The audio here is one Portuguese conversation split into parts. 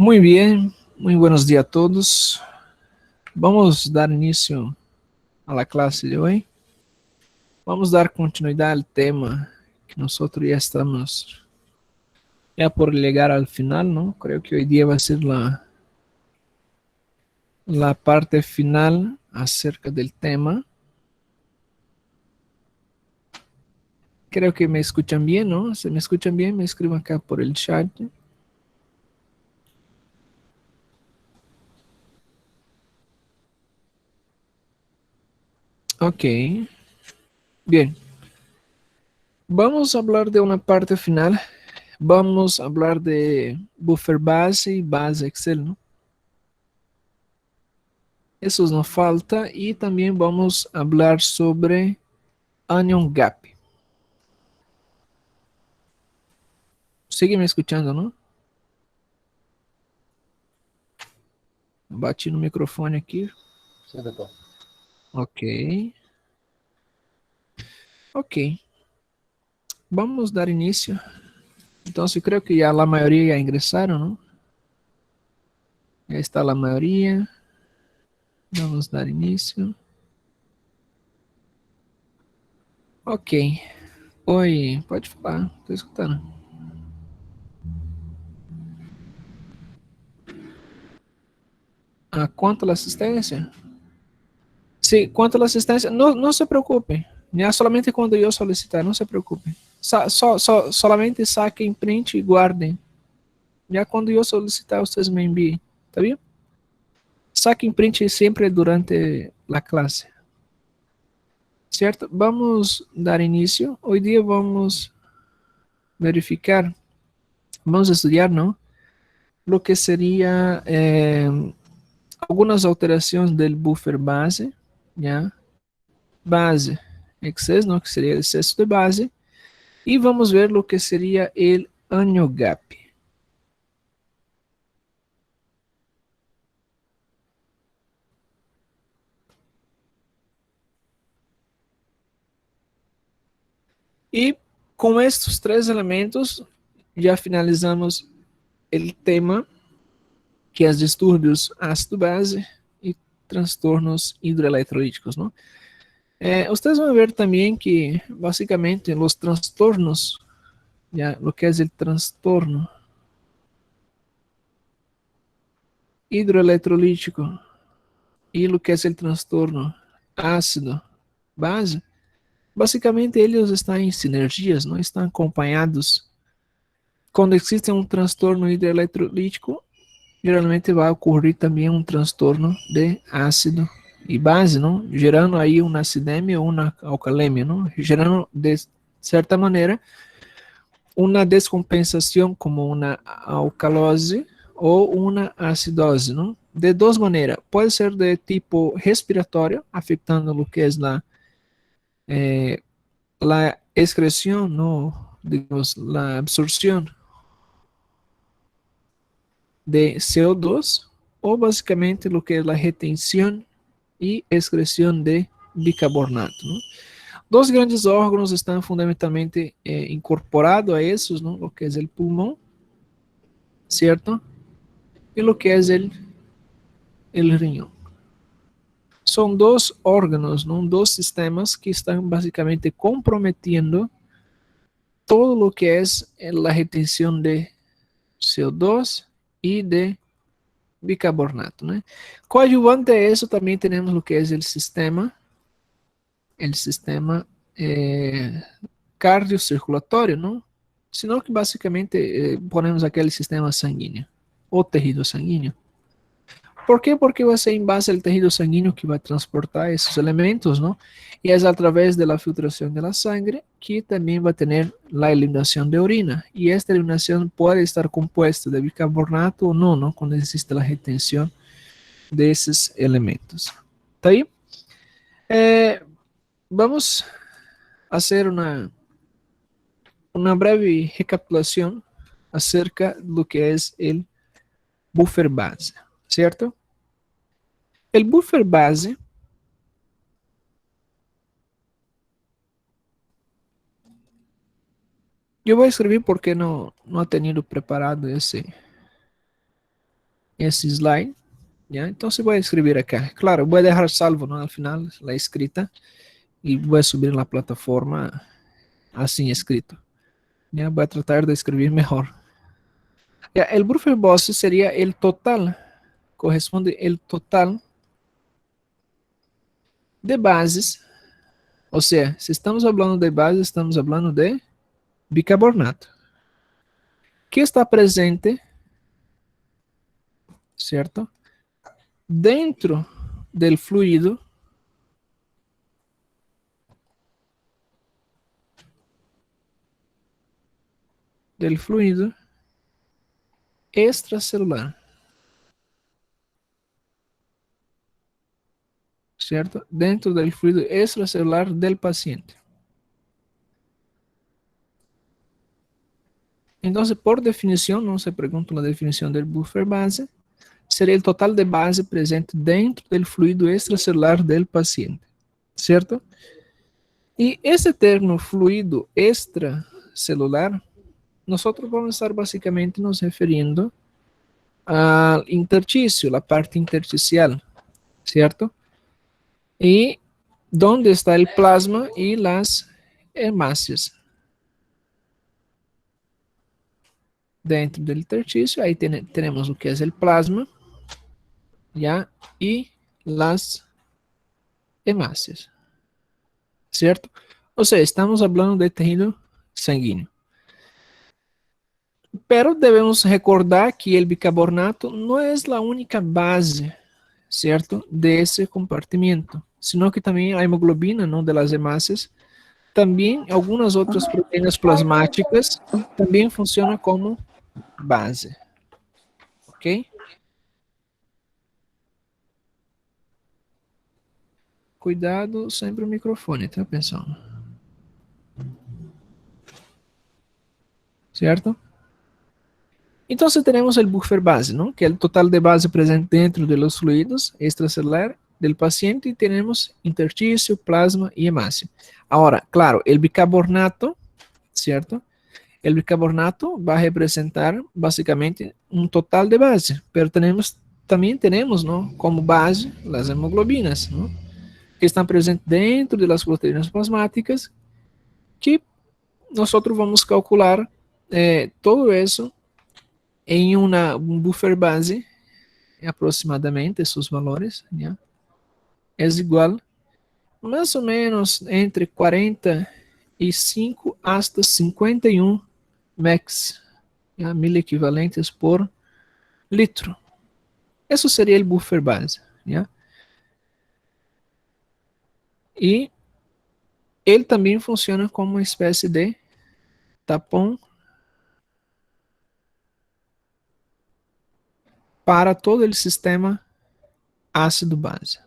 Muy bien, muy buenos días a todos. Vamos dar inicio a la clase de hoy. Vamos dar continuidad al tema que nosotros ya estamos ya por llegar al final, ¿no? Creo que hoy día va a ser la parte final acerca del tema. Creo que me escuchan bien, ¿no? Si me escuchan bien, me escriban acá por el chat. Ok, bien. Vamos a hablar de una parte final. Vamos a hablar de buffer base y base Excel, ¿no? Eso nos falta y también vamos a hablar sobre Onion Gap. Sígueme escuchando, ¿no? Bati no microfone aqui. Sí, doctor. Ok. Ok. Vamos dar início. Então, eu creio que já a maioria já ingressaram, não? Já está a maioria. Vamos dar início. Ok. Oi, pode falar. Estou escutando. Quanto à assistência? Sim, quanto à assistência, não se preocupe. Já somente quando eu solicitar, não se preocupe. Solamente saquem print e guardem. Já quando eu solicitar, vocês me enviem. Tá bem? Saquem print sempre durante a classe. Certo? Vamos dar início. Hoje dia vamos verificar, vamos estudar, não? Lo que seria algumas alterações do buffer base, já? Base excess, não? Que seria excesso de base. E vamos ver o que seria o annual gap. E com estes três elementos, já finalizamos o tema, que é distúrbios ácido-base e transtornos hidroeletrolíticos, não? Vocês vão ver também que, basicamente, os transtornos, já, o que é o transtorno hidroeletrolítico e o que é o transtorno ácido-base, basicamente eles estão em sinergias, não estão acompanhados. Quando existe um transtorno hidroeletrolítico, geralmente vai ocorrer também um transtorno de ácido e base, não? Gerando aí uma acidemia ou uma alcalemia, não? Gerando, de certa maneira, uma descompensação como uma alcalose ou uma acidose, não? De duas maneiras. Pode ser de tipo respiratório, afetando o que é a excreção, no, digamos, a absorção de CO2, ou basicamente o que é a retenção e excreção de bicarbonato. Não? Dois grandes órgãos estão fundamentalmente incorporados a esses, não? O que é o pulmão, certo? E o que é o riñón. São dois órgãos, não? Dois sistemas que estão basicamente comprometiendo todo o que é a retenção de CO2 e de bicarbonato, né? Coadjuvante a isso também temos o que é o sistema cardiocirculatório, não? Senão que basicamente ponemos aquele sistema sanguíneo, o tecido sanguíneo. Por quê? Porque vai ser em base ao tecido sanguíneo que vai transportar esses elementos, não? E é através da filtração da sangre que também vai ter a eliminação de orina. E esta eliminação pode estar composta de bicarbonato ou não, não? Quando existe a retenção desses elementos. Tá aí? Vamos fazer uma breve recapitulação acerca do que é o buffer base, certo? O buffer base eu vou escrever porque não ha tenido preparado ese slide, ¿ya? Entonces voy a escribir acá. Claro, voy a dejar salvo, ¿no? Al final, la escrita, y voy a subir en la plataforma así escrito. Ya voy a tratar de escribir mejor. Ya, el buffer base sería el total, corresponde el total de bases. O sea, si estamos hablando de bases, estamos hablando de bicarbonato, que está presente, ¿cierto? Dentro del fluido extracelular, ¿cierto? Dentro del fluido extracelular del paciente. Entonces, por definición, no se pregunta la definición del buffer base, sería el total de base presente dentro del fluido extracelular del paciente, ¿cierto? Y ese término fluido extracelular, nosotros vamos a estar básicamente nos refiriendo al intersticio, la parte intersticial, ¿cierto? Y donde está el plasma y las hemácias. Dentro del intersticio, ahí tenemos lo que es el plasma, ¿ya? Y las hemácias, ¿cierto? O sea, estamos hablando de tejido sanguíneo. Pero debemos recordar que el bicarbonato no es la única base, ¿cierto? De ese compartimiento, sino que también la hemoglobina, ¿no? De las hemácias, también algunas otras proteínas plasmáticas también funcionan como base, ¿ok? Cuidado sempre o microfone, tá, pessoal? ¿Cierto? Entonces tenemos el buffer base, ¿no? Que es el total de base presente dentro de los fluidos extracelular del paciente y tenemos intersticio, plasma y hemácia. Ahora, claro, el bicarbonato, ¿cierto? El bicarbonato va a representar básicamente un total de base, pero también tenemos, ¿no? Como base las hemoglobinas, ¿no? Que están presentes dentro de las proteínas plasmáticas, que nosotros vamos calcular todo eso em um buffer base, aproximadamente, esses valores, né? É igual mais ou menos entre 45 hasta 51 mex, né? Mil equivalentes por litro. Isso seria o buffer base, né? E ele também funciona como uma espécie de tapão para todo o sistema ácido base,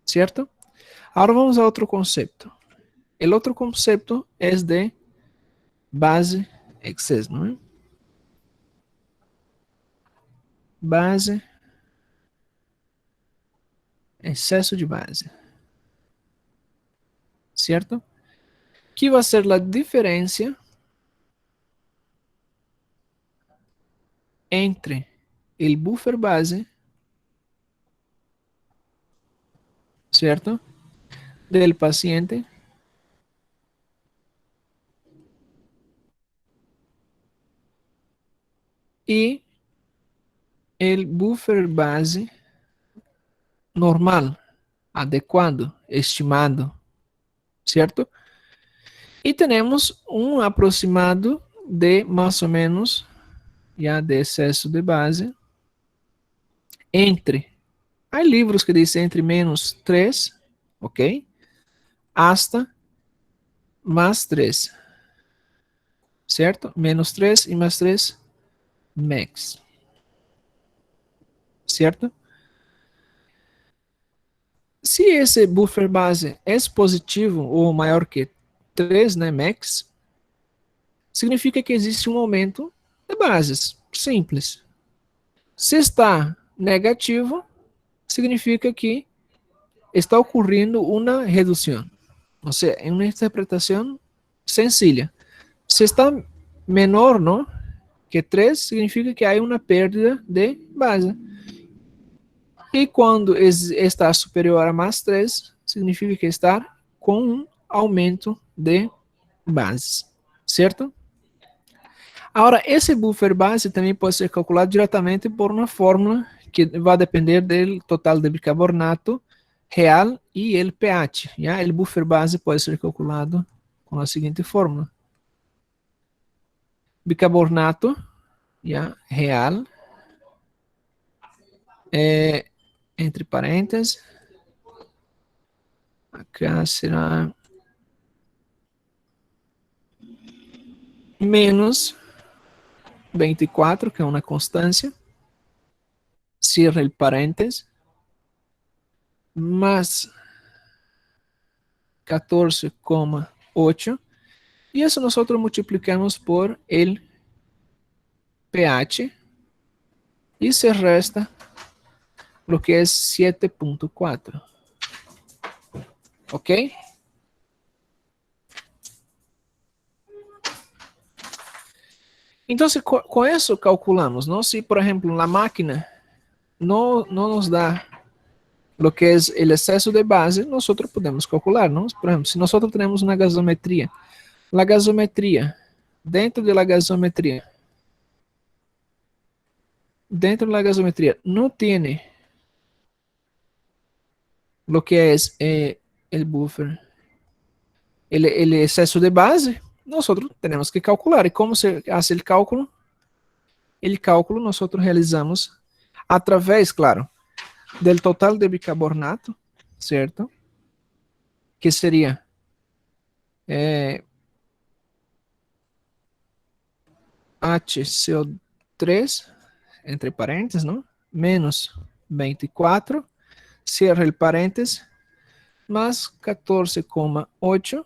certo? Agora vamos a outro conceito. O outro conceito é de base excesso, não é? Base, excesso de base, certo? Que vai ser a diferença entre o buffer base, certo? Del paciente e o buffer base normal, adequado, estimado, certo? E temos um aproximado de mais ou menos, já de excesso de base, entre, há livros que dizem entre menos 3, ok? Hasta mais 3, certo? Menos 3 e mais 3, max, certo? Se esse buffer base é positivo ou maior que 3, né, max, significa que existe um aumento de bases, simples. Se está negativo, significa que está ocorrendo uma redução. Ou seja, é uma interpretação sencilla. Se está menor, ¿no? Que 3, significa que há uma perda de base. E quando está superior a mais 3, significa que está com um aumento de bases, certo? Agora, esse buffer base também pode ser calculado diretamente por uma fórmula que vai depender do total de bicarbonato real e o pH. Já? O buffer base pode ser calculado com a seguinte fórmula: bicarbonato já, real, entre parênteses, acá será menos 24, que é uma constância, cierra el parênteses, más 14,8, y eso nosotros multiplicamos por el pH y se resta lo que es 7,4. ¿Ok? Entonces, con eso calculamos, ¿no? Si, por ejemplo, la máquina no nos da lo que es el exceso de base, nosotros podemos calcular, ¿no? Por ejemplo, si nosotros tenemos una gasometría, la gasometría, dentro de la gasometría, no tiene lo que es el buffer, el exceso de base, nosotros tenemos que calcular. ¿Y cómo se hace el cálculo? El cálculo nosotros realizamos a través, claro, del total de bicarbonato, ¿cierto? Que sería HCO3, entre parênteses, ¿no? Menos 24, cierra el paréntesis, más 14,8,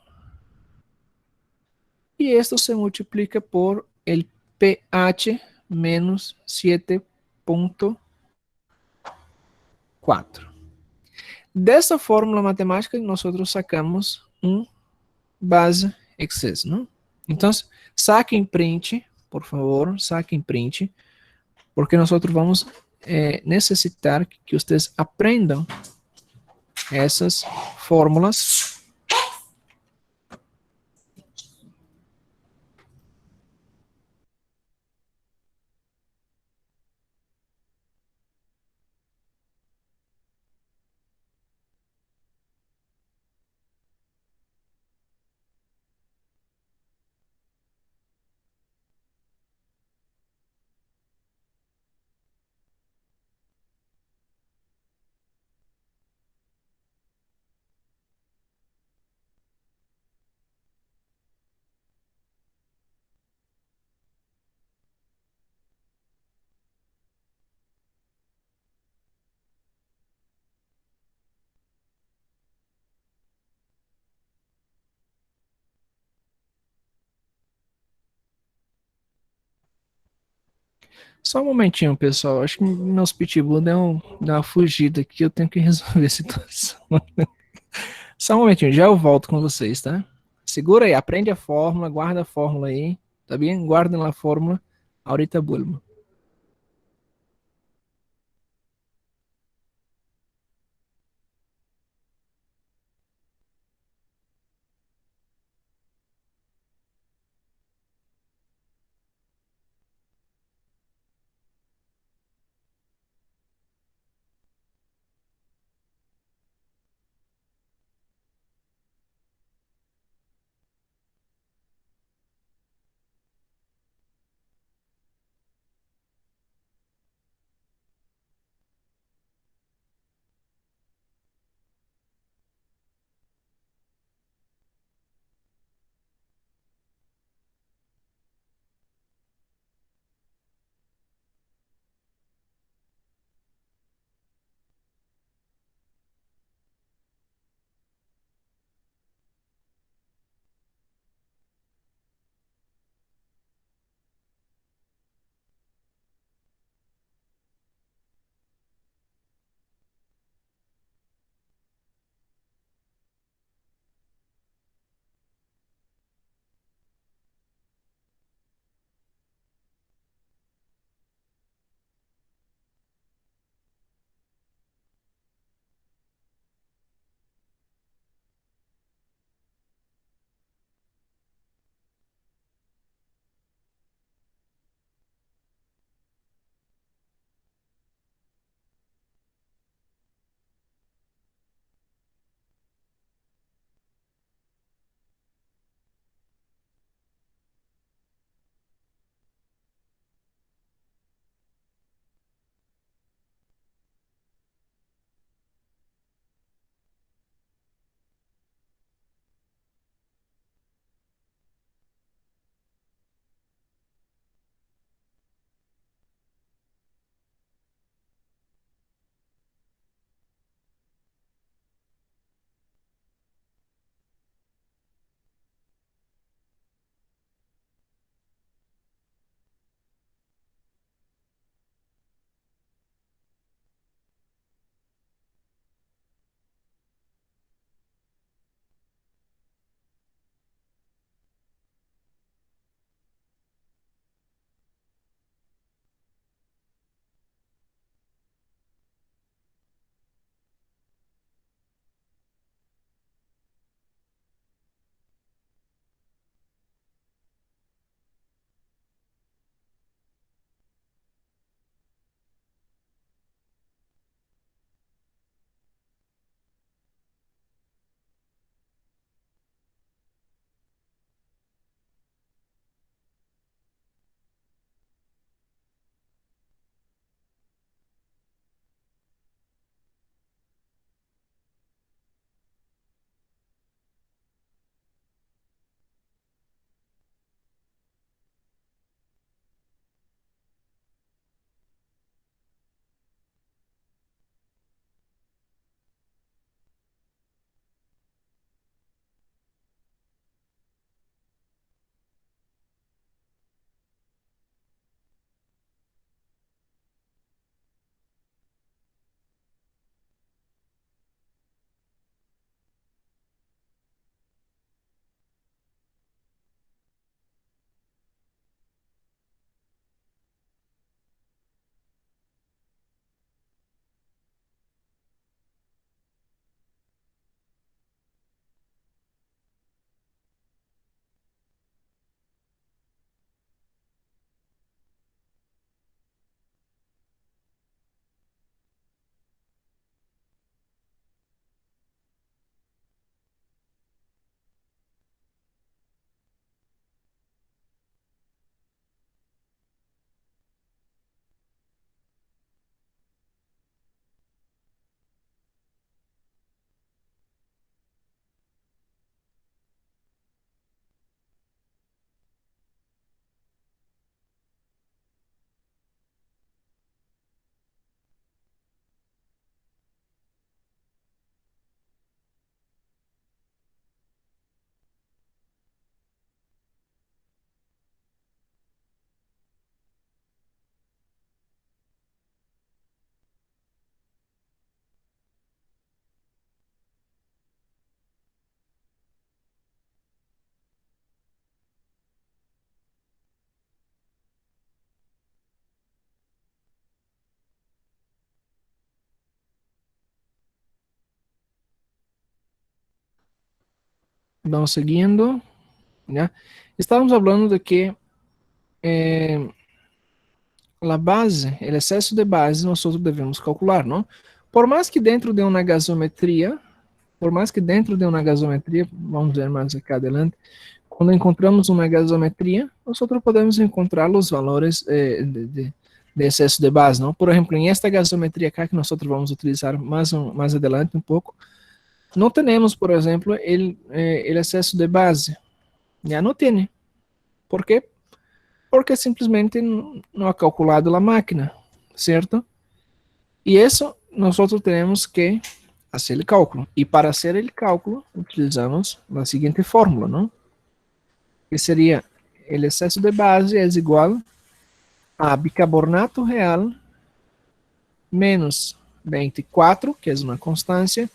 y esto se multiplica por el pH menos 7,4. Dessa fórmula matemática, nosotros sacamos um base excess, ¿no? Então, saquem print, por favor, saquem print, porque nós vamos necessitar que vocês aprendam essas fórmulas. Só um momentinho, pessoal. Acho que meus pitbull deu uma fugida aqui. Eu tenho que resolver a situação. Só um momentinho, já eu volto com vocês, tá? Segura aí, aprende a fórmula, guarda a fórmula aí, tá bem? Guarda a fórmula. Ahorita vuelvo. Vamos seguindo, ¿ya? Estamos hablando de que a base, o excesso de base, nós devemos calcular, não? Por mais que dentro de uma gasometria, vamos ver mais aqui adelante, quando encontramos uma gasometria, nós podemos encontrar os valores de excesso de base, não? Por exemplo, em esta gasometria aqui, que nós vamos utilizar mais adelante um pouco, não temos, por exemplo, o excesso de base. Já não tem. Por quê? Porque simplesmente não ha calculado a máquina, certo? E isso nós temos que fazer o cálculo. E para fazer o cálculo, utilizamos a seguinte fórmula, não? Que seria o excesso de base é igual a bicarbonato real menos 24, que é uma constância,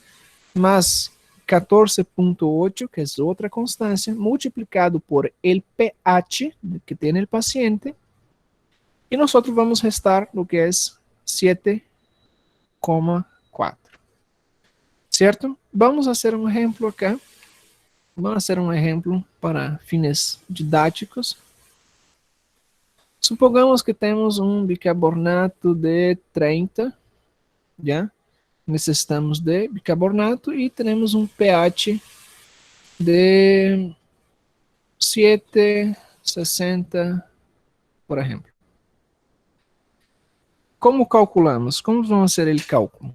mais 14.8, que é outra constância, multiplicado por el pH que tem o paciente, e nós vamos restar o que é 7,4. Certo? Vamos fazer um exemplo aqui. Vamos fazer um exemplo para fines didáticos. Supongamos que temos um bicarbonato de 30, já? Necessitamos de bicarbonato e temos um pH de 7,60, por exemplo. Como calculamos? Como vamos fazer o cálculo?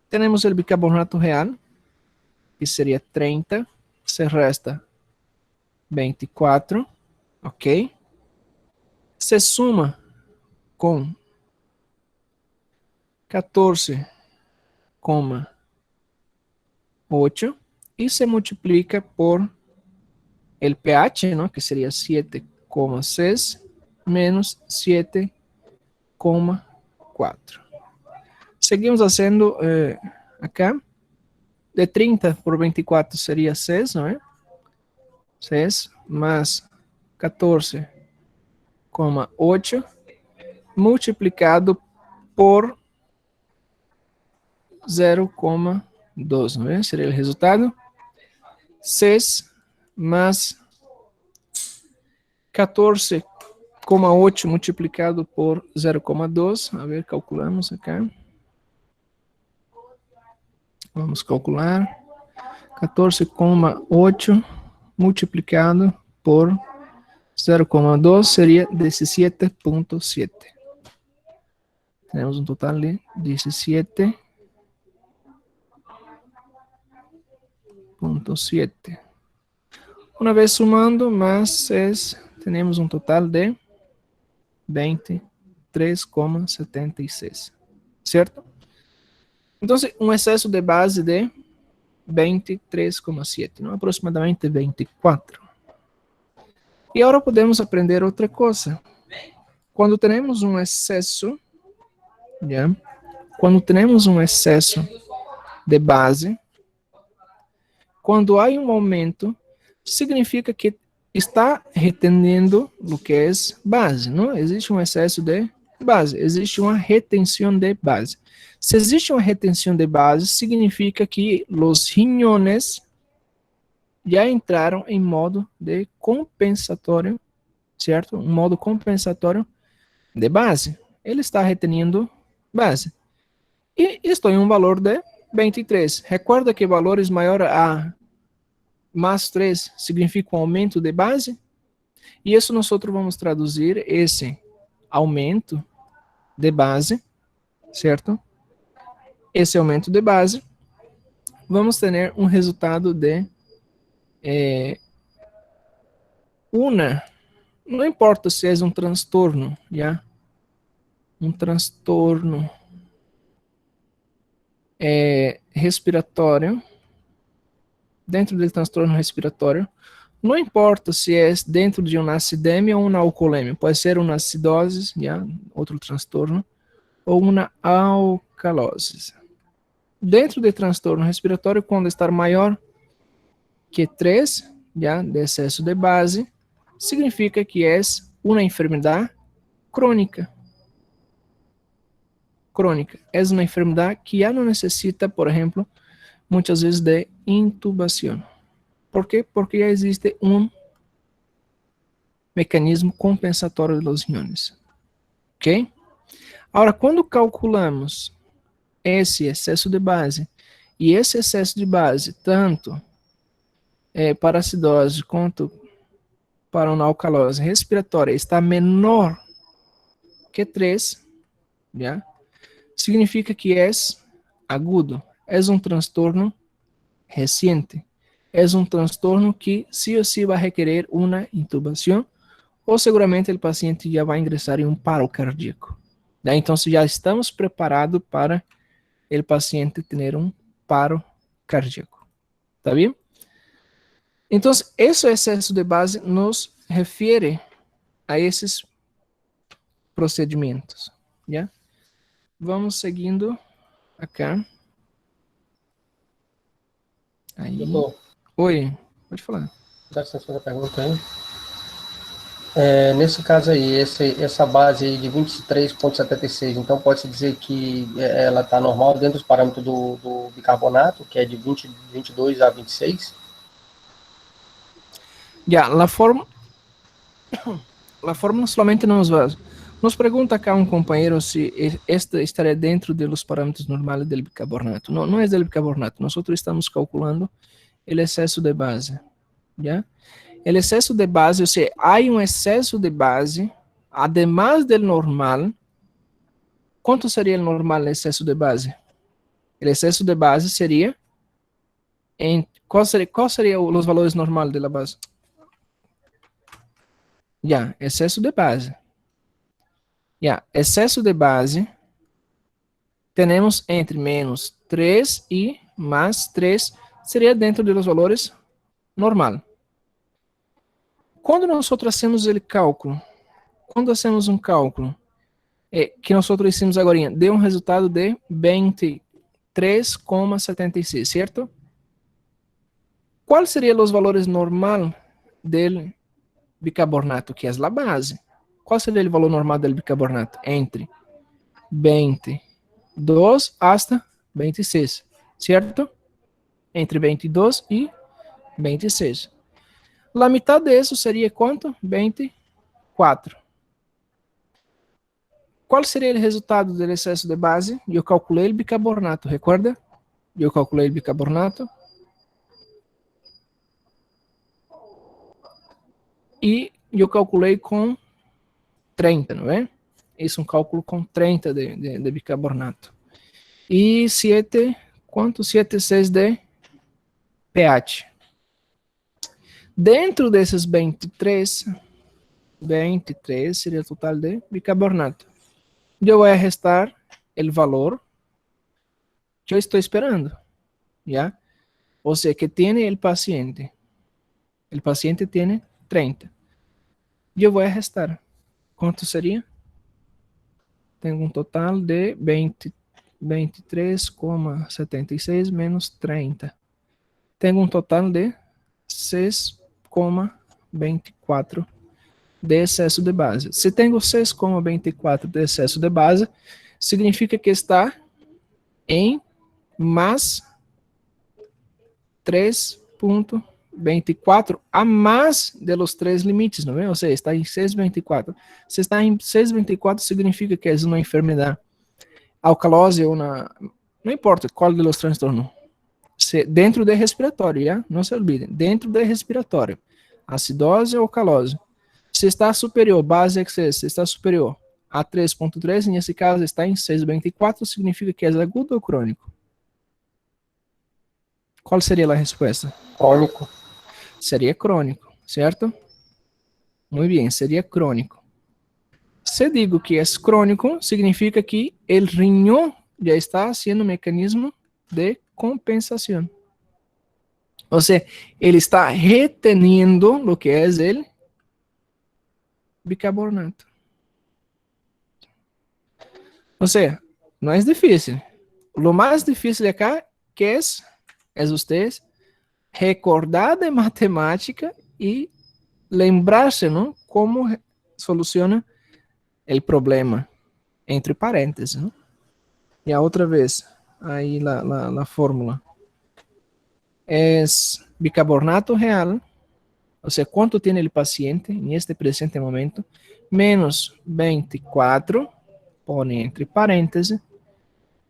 Temos o bicarbonato real, que seria 30, se resta 24, ok? Se suma com 14,8 e se multiplica por o pH, ¿no? Que seria 7,6 menos 7,4. Seguimos fazendo acá. De 30 por 24 seria 6, não é? 6 mais 14,8 multiplicado por 0,2, não é? Seria o resultado. 6 mais 14,8 multiplicado por 0,2. A ver, calculamos acá. Vamos calcular. 14,8 multiplicado por 0,2 seria 17,7. Temos um total de 17,7. Uma vez sumando, mais 6, temos um total de 23,76. Certo? Então, um excesso de base de 23,7, não? Aproximadamente 24. E agora podemos aprender outra coisa. Quando temos um excesso, já? Quando temos um excesso de base, quando há um aumento, significa que está retendo o que é base, não? Existe um excesso de base, existe uma retenção de base. Se existe uma retenção de base, significa que os riñones já entraram em modo de compensatório, certo? Um modo compensatório de base. Ele está retenindo base. E estou em um valor de 23. Recorda que valores maior a mais 3 significa um aumento de base? E isso nós vamos traduzir esse aumento de base, certo? Esse aumento de base, vamos ter um resultado de não importa se é um transtorno, já? Um transtorno respiratório, dentro do transtorno respiratório, não importa se é dentro de uma acidemia ou uma alcoolemia, pode ser uma acidose, já? Outro transtorno, ou uma alcalose. Dentro do transtorno respiratório, quando estar maior que 3, já, de excesso de base, significa que é uma enfermidade crônica. Crônica. É uma enfermidade que já não necessita, por exemplo, muitas vezes de intubação. ¿Por qué? Porque ya existe un mecanismo compensatório de los iones. Ok? Agora, quando calculamos esse excesso de base, e esse excesso de base, tanto para acidose quanto para uma alcalose respiratória, está menor que 3, já, significa que é agudo, é um transtorno reciente, é um transtorno que sí o sí vai requerer uma intubação, ou seguramente o paciente já vai ingressar em um paro cardíaco. Então, já estamos preparados para o paciente ter um paro cardíaco. ¿Está bem? Então, esse excesso de base nos refere a esses procedimentos. Já? Vamos seguindo acá. Aí. Doutor, Oi, pode falar. dá licença a pergunta aí. Nesse caso aí, essa base aí de 23,76, então pode-se dizer que ela está normal dentro dos parâmetros do bicarbonato, que é de 22 a 26? Já, a fórmula solamente nos pergunta acá um companheiro se esta estaria dentro dos parâmetros normais do bicarbonato. Não, não é do bicarbonato. Nós estamos calculando o excesso de base. Já? O excesso de base, ou seja, há um excesso de base, además do normal. Quanto seria o normal o excesso de base? O excesso de base seria qual seria os valores normais da base? Já, excesso de base. Já, excesso de base, temos entre menos 3 e mais 3, seria dentro dos valores normal. Quando nós hacemos o cálculo, quando hacemos um cálculo, que nós hicimos agora, deu um resultado de 23,76, certo? Qual seria os valores normal do bicarbonato, que é a base? Qual seria o valor normal do bicarbonato? Entre 22 hasta 26, certo? Entre 22 e 26. A metade disso seria quanto? 24. Qual seria o resultado do excesso de base? Eu calculei o bicarbonato, recorda? Eu calculei o bicarbonato. E eu calculei com 30, não é? Isso é um cálculo com 30 de bicarbonato. E 7, quanto? 7,6 de pH. Dentro desses 23 seria o total de bicarbonato. Eu vou restar o valor que eu estou esperando, já? Ou seja, que tem o paciente. O paciente tem 30. E eu vou restar. Quanto seria? Tenho um total de 23,76 menos 30. Tenho um total de 6,24 de excesso de base. Se tenho 6,24 de excesso de base, significa que está em mais 3,24 a mais de los 3 limites, não é? Ou seja, está em 6,24. Se está em 6,24, significa que é uma enfermidade alcalose ou não importa qual dos transtornos. Dentro do respiratório, já? Não se olvidem, dentro do respiratório. Acidose ou alcalose. Se está superior, base excesso, se está superior a 3,3, nesse caso está em 6,24, significa que é agudo ou crônico? Qual seria a resposta? Crônico. Seria crônico, certo? Muito bem, seria crônico. Se digo que é crônico, significa que o riñón já está sendo um mecanismo de compensação. Ou seja, ele está reteniendo o que é o bicarbonato. Ou seja, não é difícil. O mais difícil acá que é vocês recordar de matemática e lembrar-se, não, como soluciona o problema, entre parênteses, não? E a outra vez, aí a fórmula. es bicarbonato real, o sea, cuánto tiene el paciente en este presente momento, menos 24, pone entre paréntesis,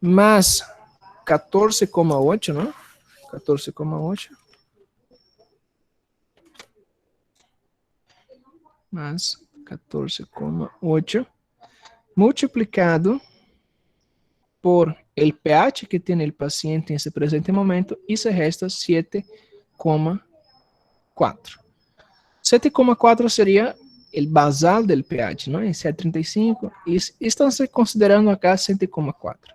más 14,8, ¿no? 14,8 más 14,8 multiplicado por el pH que tiene el paciente en ese presente momento y se resta 7,4. 7,4 sería el basal del pH, ¿no? Ese es 35 y están considerando acá 7,4.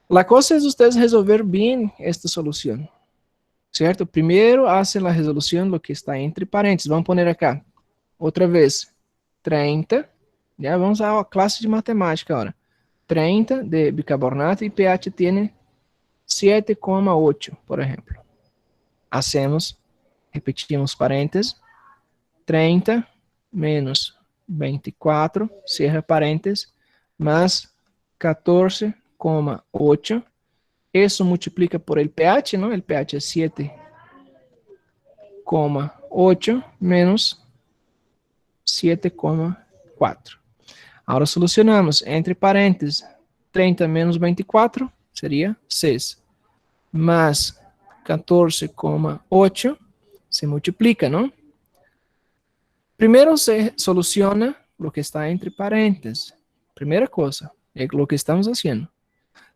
La cosa es ustedes resolver bien esta solución, ¿cierto? Primero hacen la resolución lo que está entre paréntesis. Vamos a poner acá, otra vez, 30. Ya vamos a la clase de matemática ahora. 30 de bicarbonato y pH tiene 7,8, por ejemplo. Hacemos, repetimos paréntesis, 30 menos 24, cierra paréntesis, más 14,8. Eso multiplica por el pH, ¿no? El pH es 7,8 menos 7,4. Ahora solucionamos entre paréntesis, 30 menos 24 sería 6, más 14,8 se multiplica, ¿no? Primero se soluciona lo que está entre paréntesis. Primera cosa, es lo que estamos haciendo.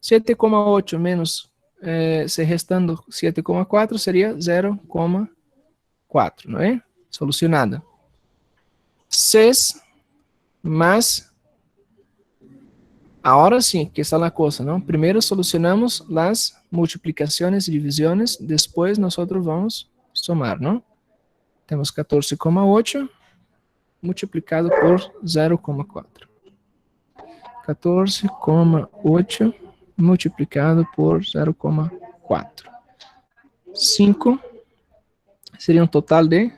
7,8 menos, se restando 7,4 sería 0,4, ¿no es? Solucionada. 6 más, ahora sí, que está la cosa, ¿no? Primero solucionamos las multiplicaciones y divisiones, después nosotros vamos a sumar, ¿no? Tenemos 14,8 multiplicado por 0,4. 14,8 multiplicado por 0,4. 5 sería un total de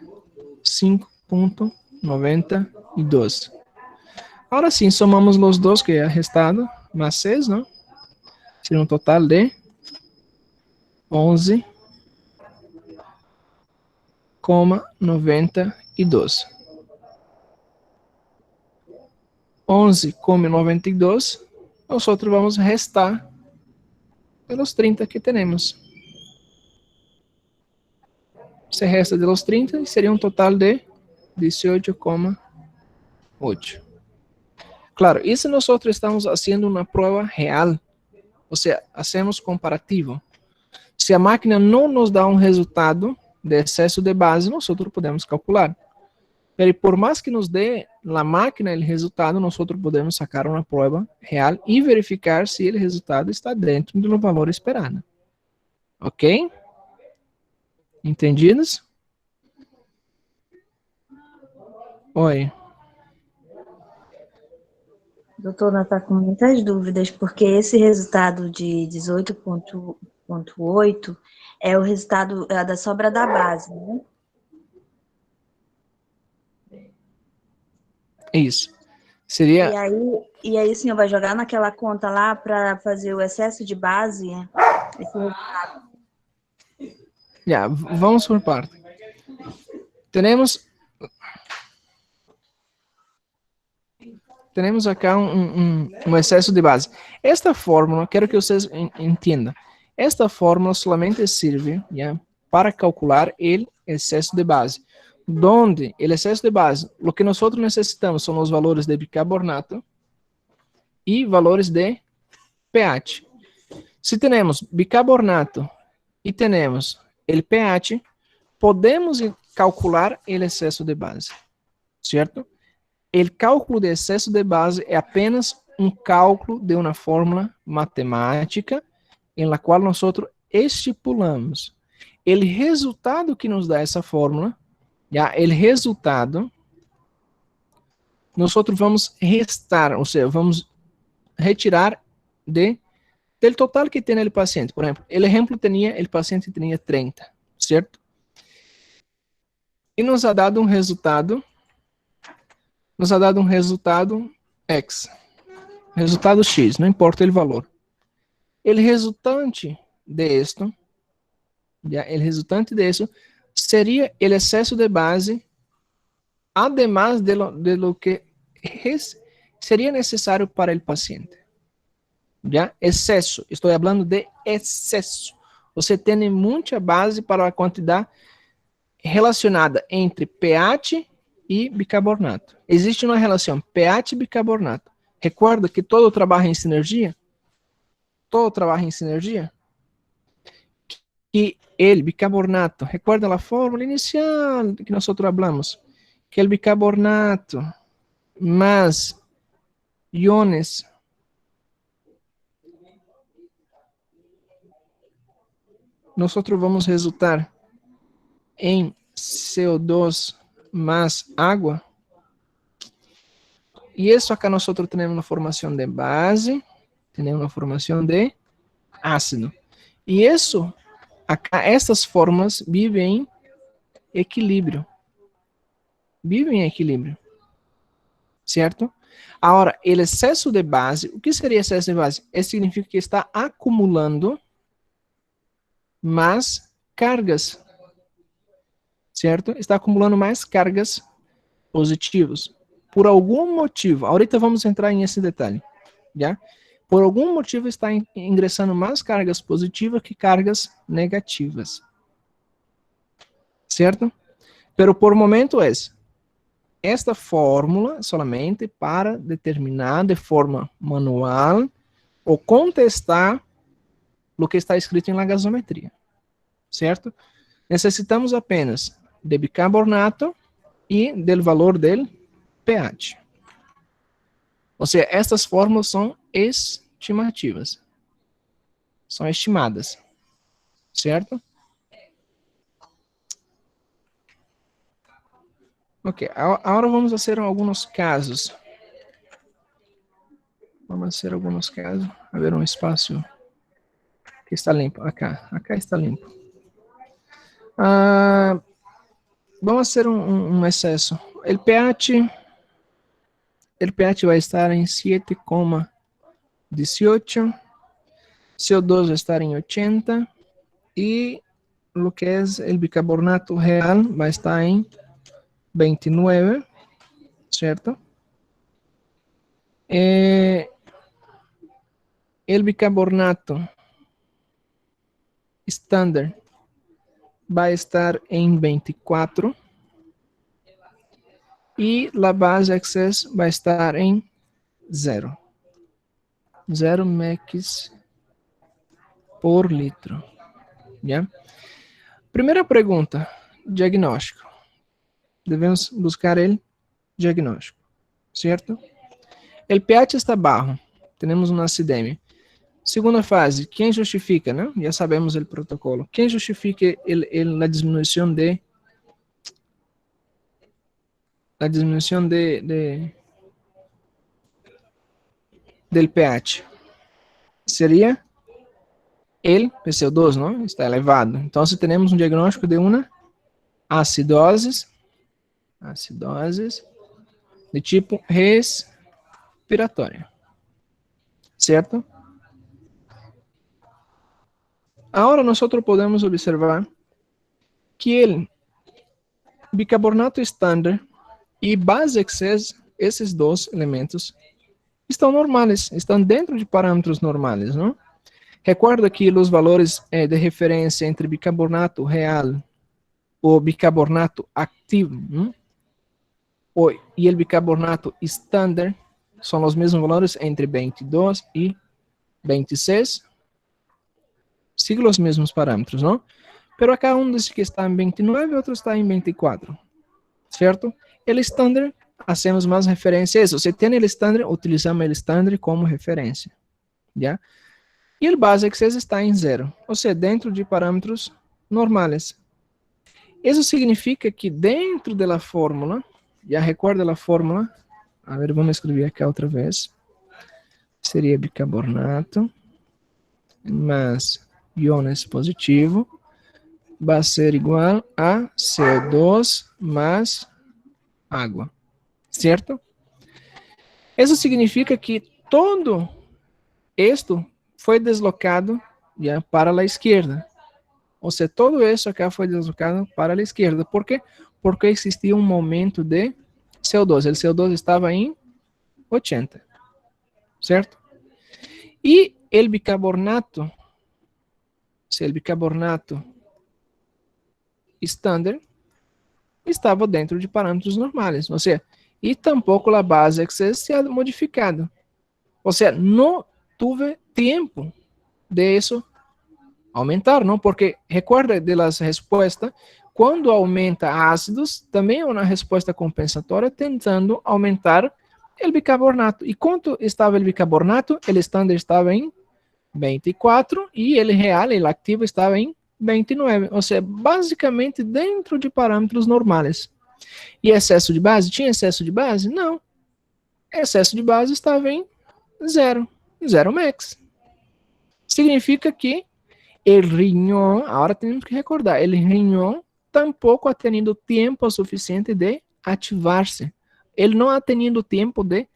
5,92. Ahora sí, somamos los dos que ha restado, más 6, ¿no? Sería un total de 11,92. 11,92, nosotros vamos a restar de los 30 que tenemos. Se resta de los 30 y sería un total de 18,8. Claro, y si nosotros estamos haciendo una prueba real, o sea, hacemos comparativo. Se a máquina não nos dá um resultado de excesso de base, nosotros podemos calcular. Pero por más que nos dé la máquina el resultado, nosotros podemos sacar una prueba real y verificar si el resultado está dentro do valor esperado. Ok? Entendidos? Oi. Doutor, nós está com muitas dúvidas, porque esse resultado de 18,8 é o resultado da sobra da base, né? Isso. Seria... E aí o senhor vai jogar naquela conta lá para fazer o excesso de base? Esse resultado. Já, vamos por parte. Temos acá um excesso de base. Esta fórmula, quero que vocês entendam, esta fórmula solamente serve, ¿ya?, para calcular o excesso de base. Donde o excesso de base, o que nós necessitamos são os valores de bicarbonato e valores de pH. Se temos bicarbonato e temos o pH, podemos calcular o excesso de base, certo? O cálculo de excesso de base é apenas um cálculo de uma fórmula matemática em la qual nós estipulamos o resultado que nos dá essa fórmula. Já, o resultado, nós vamos restar, ou seja, vamos retirar del total que tem o paciente. Por exemplo, o paciente tinha 30, certo? E nos ha dado um resultado, X, resultado X, não importa o valor. O resultante de esto Ya, el resultante de eso sería el exceso de base, además de lo que sería necesario para el paciente. ¿Ya? Exceso, estou falando de excesso. Você tem muita base para a quantidade relacionada entre pH e bicarbonato. Existe uma relação pH e bicarbonato. Recorda que todo trabalha em sinergia? Todo trabalha em sinergia? Que el bicarbonato, recuerda a fórmula inicial que nós falamos? Que el bicarbonato mais iones nós vamos resultar em CO2 mais água. E isso acá nós temos uma formação de base, temos uma formação de ácido. E isso, acá, essas formas vivem em equilíbrio. Vivem em equilíbrio. Certo? Agora, o excesso de base, o que seria excesso de base? Isso significa que está acumulando mais cargas, certo? Está acumulando mais cargas positivas. Por algum motivo, ahorita vamos entrar nesse detalhe, já? Por algum motivo está ingressando mais cargas positivas que cargas negativas, certo? Pero por momento esta fórmula solamente para determinar de forma manual ou contestar o que está escrito na gasometria, certo? Necessitamos apenas de bicarbonato e do valor del pH. Ou seja, estas fórmulas são estimativas. São estimadas, certo? Ok, agora vamos fazer alguns casos. Vamos fazer alguns casos. A ver um espaço que está limpo. Acá está limpo. Vamos fazer um excesso. O pH vai estar em 7,18. CO2 vai estar em 80. E o que é o bicarbonato real vai estar em 29, certo? O bicarbonato estándar vai estar em 24 e a base excess vai estar em 0. 0 mEq por litro. Yeah? Primeira pergunta, diagnóstico. Devemos buscar o diagnóstico, certo? O pH está baixo, temos uma acidemia. Segunda fase, quem justifica, né? Já sabemos o protocolo. Quem justifica a diminuição del pH? Seria el PCO2, não? Está elevado. Então, se temos um diagnóstico de uma acidose de tipo respiratória, certo? Agora, nós podemos observar que o bicarbonato estándar e base excess, esses dois elementos, estão normais, estão dentro de parâmetros normais, não? Recorda que os valores de referência entre bicarbonato real ou bicarbonato ativo e o bicarbonato estándar são os mesmos valores entre 22 e 26. Sigam os mesmos parâmetros, não? Pero acá um diz que está em 29 e outro está em 24, certo? O estándar, hacemos mais referência a isso. Se tem o estándar, utilizamos o estándar como referência, já? E o base excess está em 0, ou seja, dentro de parâmetros normais. Isso significa que dentro da fórmula, já recorda a fórmula, a ver, vamos escrever aqui outra vez, seria bicarbonato mais íons positivo vai ser igual a CO2 mais água, certo? Isso significa que todo isto foi deslocado já para a esquerda, Ou seja, todo isso acá foi deslocado para a esquerda. Por quê? Porque existia um momento de CO2. O CO2 estava em 80, certo? E o bicarbonato, se o bicarbonato estándar estava dentro de parâmetros normais. Ou seja, e tampouco a base excess se ha modificado. Ou seja, não tive tempo de isso aumentar, não? Porque recuerda de las respostas, quando aumenta ácidos, também é uma resposta compensatória tentando aumentar o bicarbonato. E quanto estava o bicarbonato? O estándar estava em 24 e o real, o ativo, estava em 29. Ou seja, basicamente dentro de parâmetros normais. E excesso de base? Tinha excesso de base? Não. Excesso de base estava em 0. 0 max. Significa que o riñón, agora temos que recordar, o riñón tampouco ha tenido tempo suficiente de ativar-se. Ele não ha tenido tempo de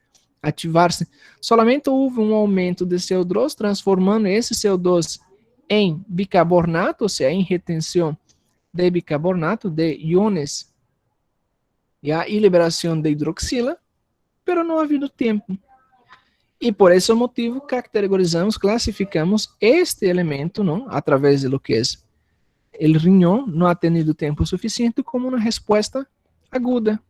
ativar-se. Solamente houve um aumento de CO2, transformando esse CO2 em bicarbonato, ou seja, em retenção de bicarbonato, de íons, e liberação de hidroxila, pero não ha havido tempo. E por esse motivo, categorizamos, classificamos este elemento, não, através de lo que é o riñón, não ha tenido tempo suficiente, como uma resposta aguda.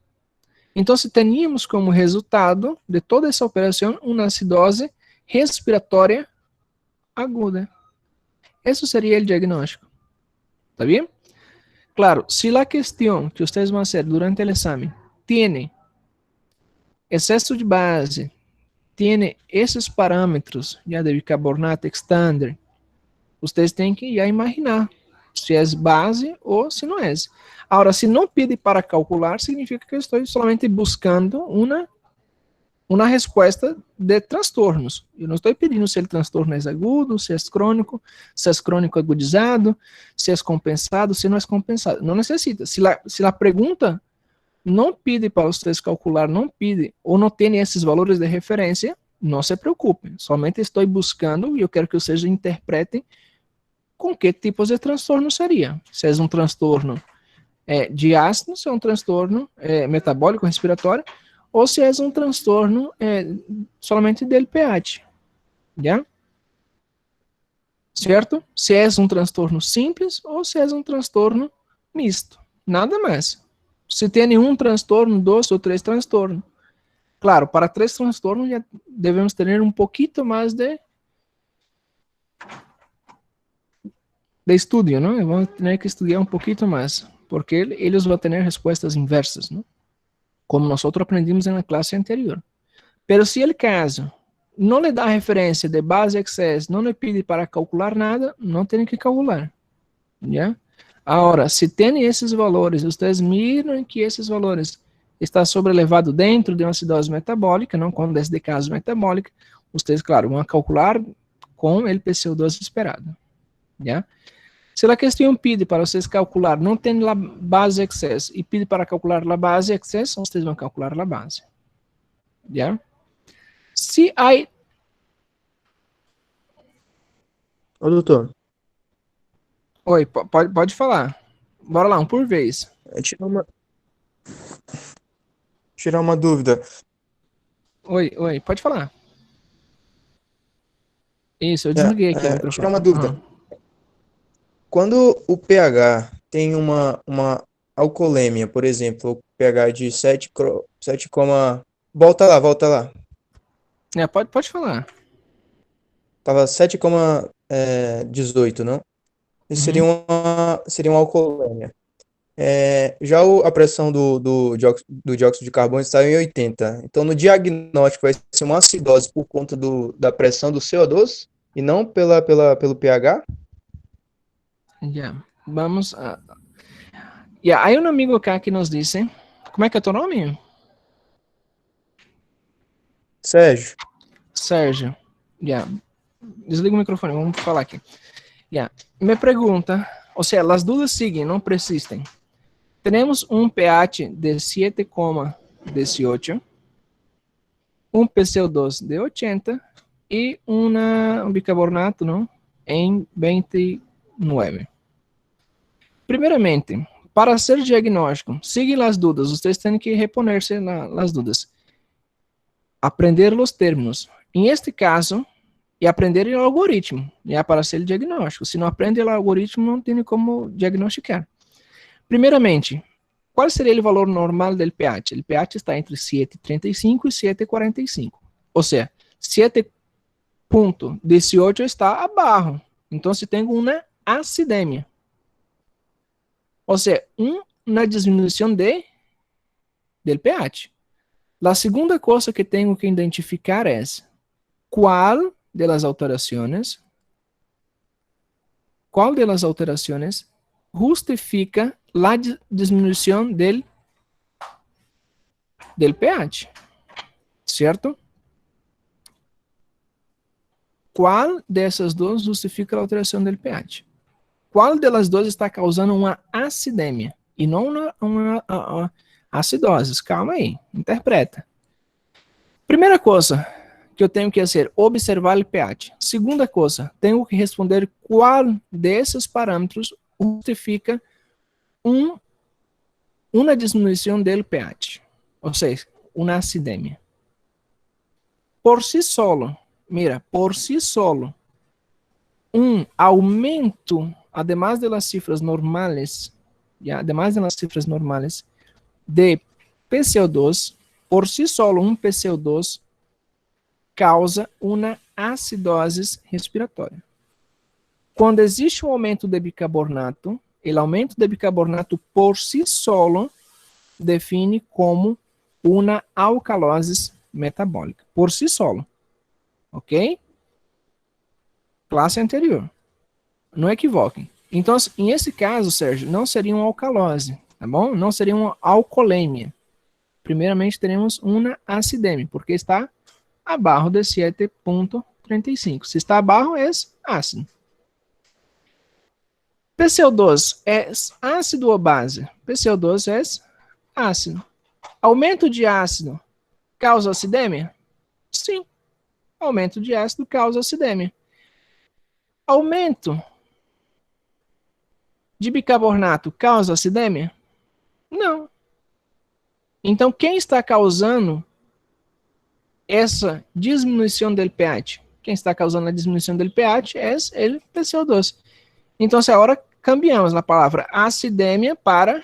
Então, teníamos como resultado de toda essa operação uma acidose respiratória aguda. Esse seria o diagnóstico. ¿Está bem? Claro, se a questão que vocês vão fazer durante o exame tem excesso de base, tem esses parâmetros já de bicarbonato estándar, vocês têm que já imaginar se é base ou se não é. Agora, se não pede para calcular, significa que eu estou somente buscando uma resposta de transtornos. Eu não estou pedindo se o transtorno é agudo, se é crônico agudizado, se é compensado, se não é compensado. Não necessita. Se a pergunta não pede para vocês calcular, não pede, ou não tem esses valores de referência, não se preocupem. Somente estou buscando e eu quero que vocês interpretem com que tipos de transtorno seria. Se é um transtorno de ácido, se é um transtorno metabólico respiratório, ou se é um transtorno somente del pH. Já? Certo? Se é um transtorno simples ou se é um transtorno misto. Nada mais. Se tem um transtorno, 2 ou 3 transtornos. Claro, para 3 transtornos já devemos ter um pouquinho mais de estudio, ¿no? Vamos a tener que estudiar un poquito más, porque ellos van a tener respuestas inversas, ¿no? Como nosotros aprendimos en la clase anterior. Pero si el caso no le da referencia de base excess, no le pide para calcular nada, no tiene que calcular, ¿ya? Ahora, si tiene esses valores, ustedes miram que esses valores estão sobrelevados dentro de uma acidose metabólica, não com desdecase metabólica, ustedes, claro, vão calcular com o PCO2 esperado, ¿ya? Se a questão pede para vocês calcular, não tem a base excess, e pede para calcular a base excess, vocês vão calcular a base. Já? Se há... Ô, doutor. Oi, pode falar. Bora lá, um por vez. Tirar uma dúvida. Oi, pode falar. Isso, eu desliguei aqui o microfone. Tirar uma dúvida. Quando o pH tem uma alcoolêmia, por exemplo, o pH de 7, volta lá. Pode falar. Tava 7,18, não? Isso seria uma alcoolêmia. Já a pressão do dióxido de carbono está em 80. Então, no diagnóstico vai ser uma acidose por conta da pressão do CO2 e não pelo pH? Já, vamos a... Há um amigo acá que nos disse... Como é que é teu nome? Sérgio. Já. Desliga o microfone, vamos falar aqui. Já. Me pergunta... Ou seja, as dúvidas seguem, não persistem. Temos um pH de 7,18, um PCO2 de 80 e um bicarbonato, não, em 29. primeiramente, para ser diagnóstico, sigam as dúvidas, vocês têm que reponer-se nas dúvidas. Aprender os termos. Em este caso, e aprender o algoritmo, para ser diagnóstico. Se não aprende o algoritmo, não tem como diagnosticar. Primeiramente, qual seria o valor normal do pH? O pH está entre 7,35 e 7,45. Ou seja, 7,18 está abaixo. Então, se tem uma acidemia. Ou seja, uma diminuição do pH. A segunda coisa que tenho que identificar é qual das alterações justifica a diminuição del pH, certo? Qual dessas duas justifica a alteração del pH? Qual delas duas está causando uma acidemia e não uma acidose? Calma aí, interpreta. Primeira coisa que eu tenho que fazer, observar o pH. Segunda coisa, tenho que responder qual desses parâmetros justifica uma diminuição do pH, ou seja, uma acidemia. Por si solo, por si solo, aumento, además de las cifras normales, de PCO2, por si solo, PCO2 causa uma acidose respiratória. Quando existe um aumento de bicarbonato, o aumento de bicarbonato por si solo define como uma alcalose metabólica, por si solo. Ok? Classe anterior. Não equivoquem. Então, em esse caso, Sérgio, não seria uma alcalose, tá bom? Não seria uma alcolemia. Primeiramente, teremos uma acidemia, porque está abaixo de 7,35. Se está abaixo, é ácido. PCO2 é ácido ou base? PCO2 é ácido. Aumento de ácido causa acidemia? Sim. Aumento de ácido causa acidemia. Aumento de bicarbonato causa acidemia? Não. Então, quem está causando essa diminuição do pH? Quem está causando a diminuição do pH é o PCO2. Então, agora cambiamos a palavra acidemia para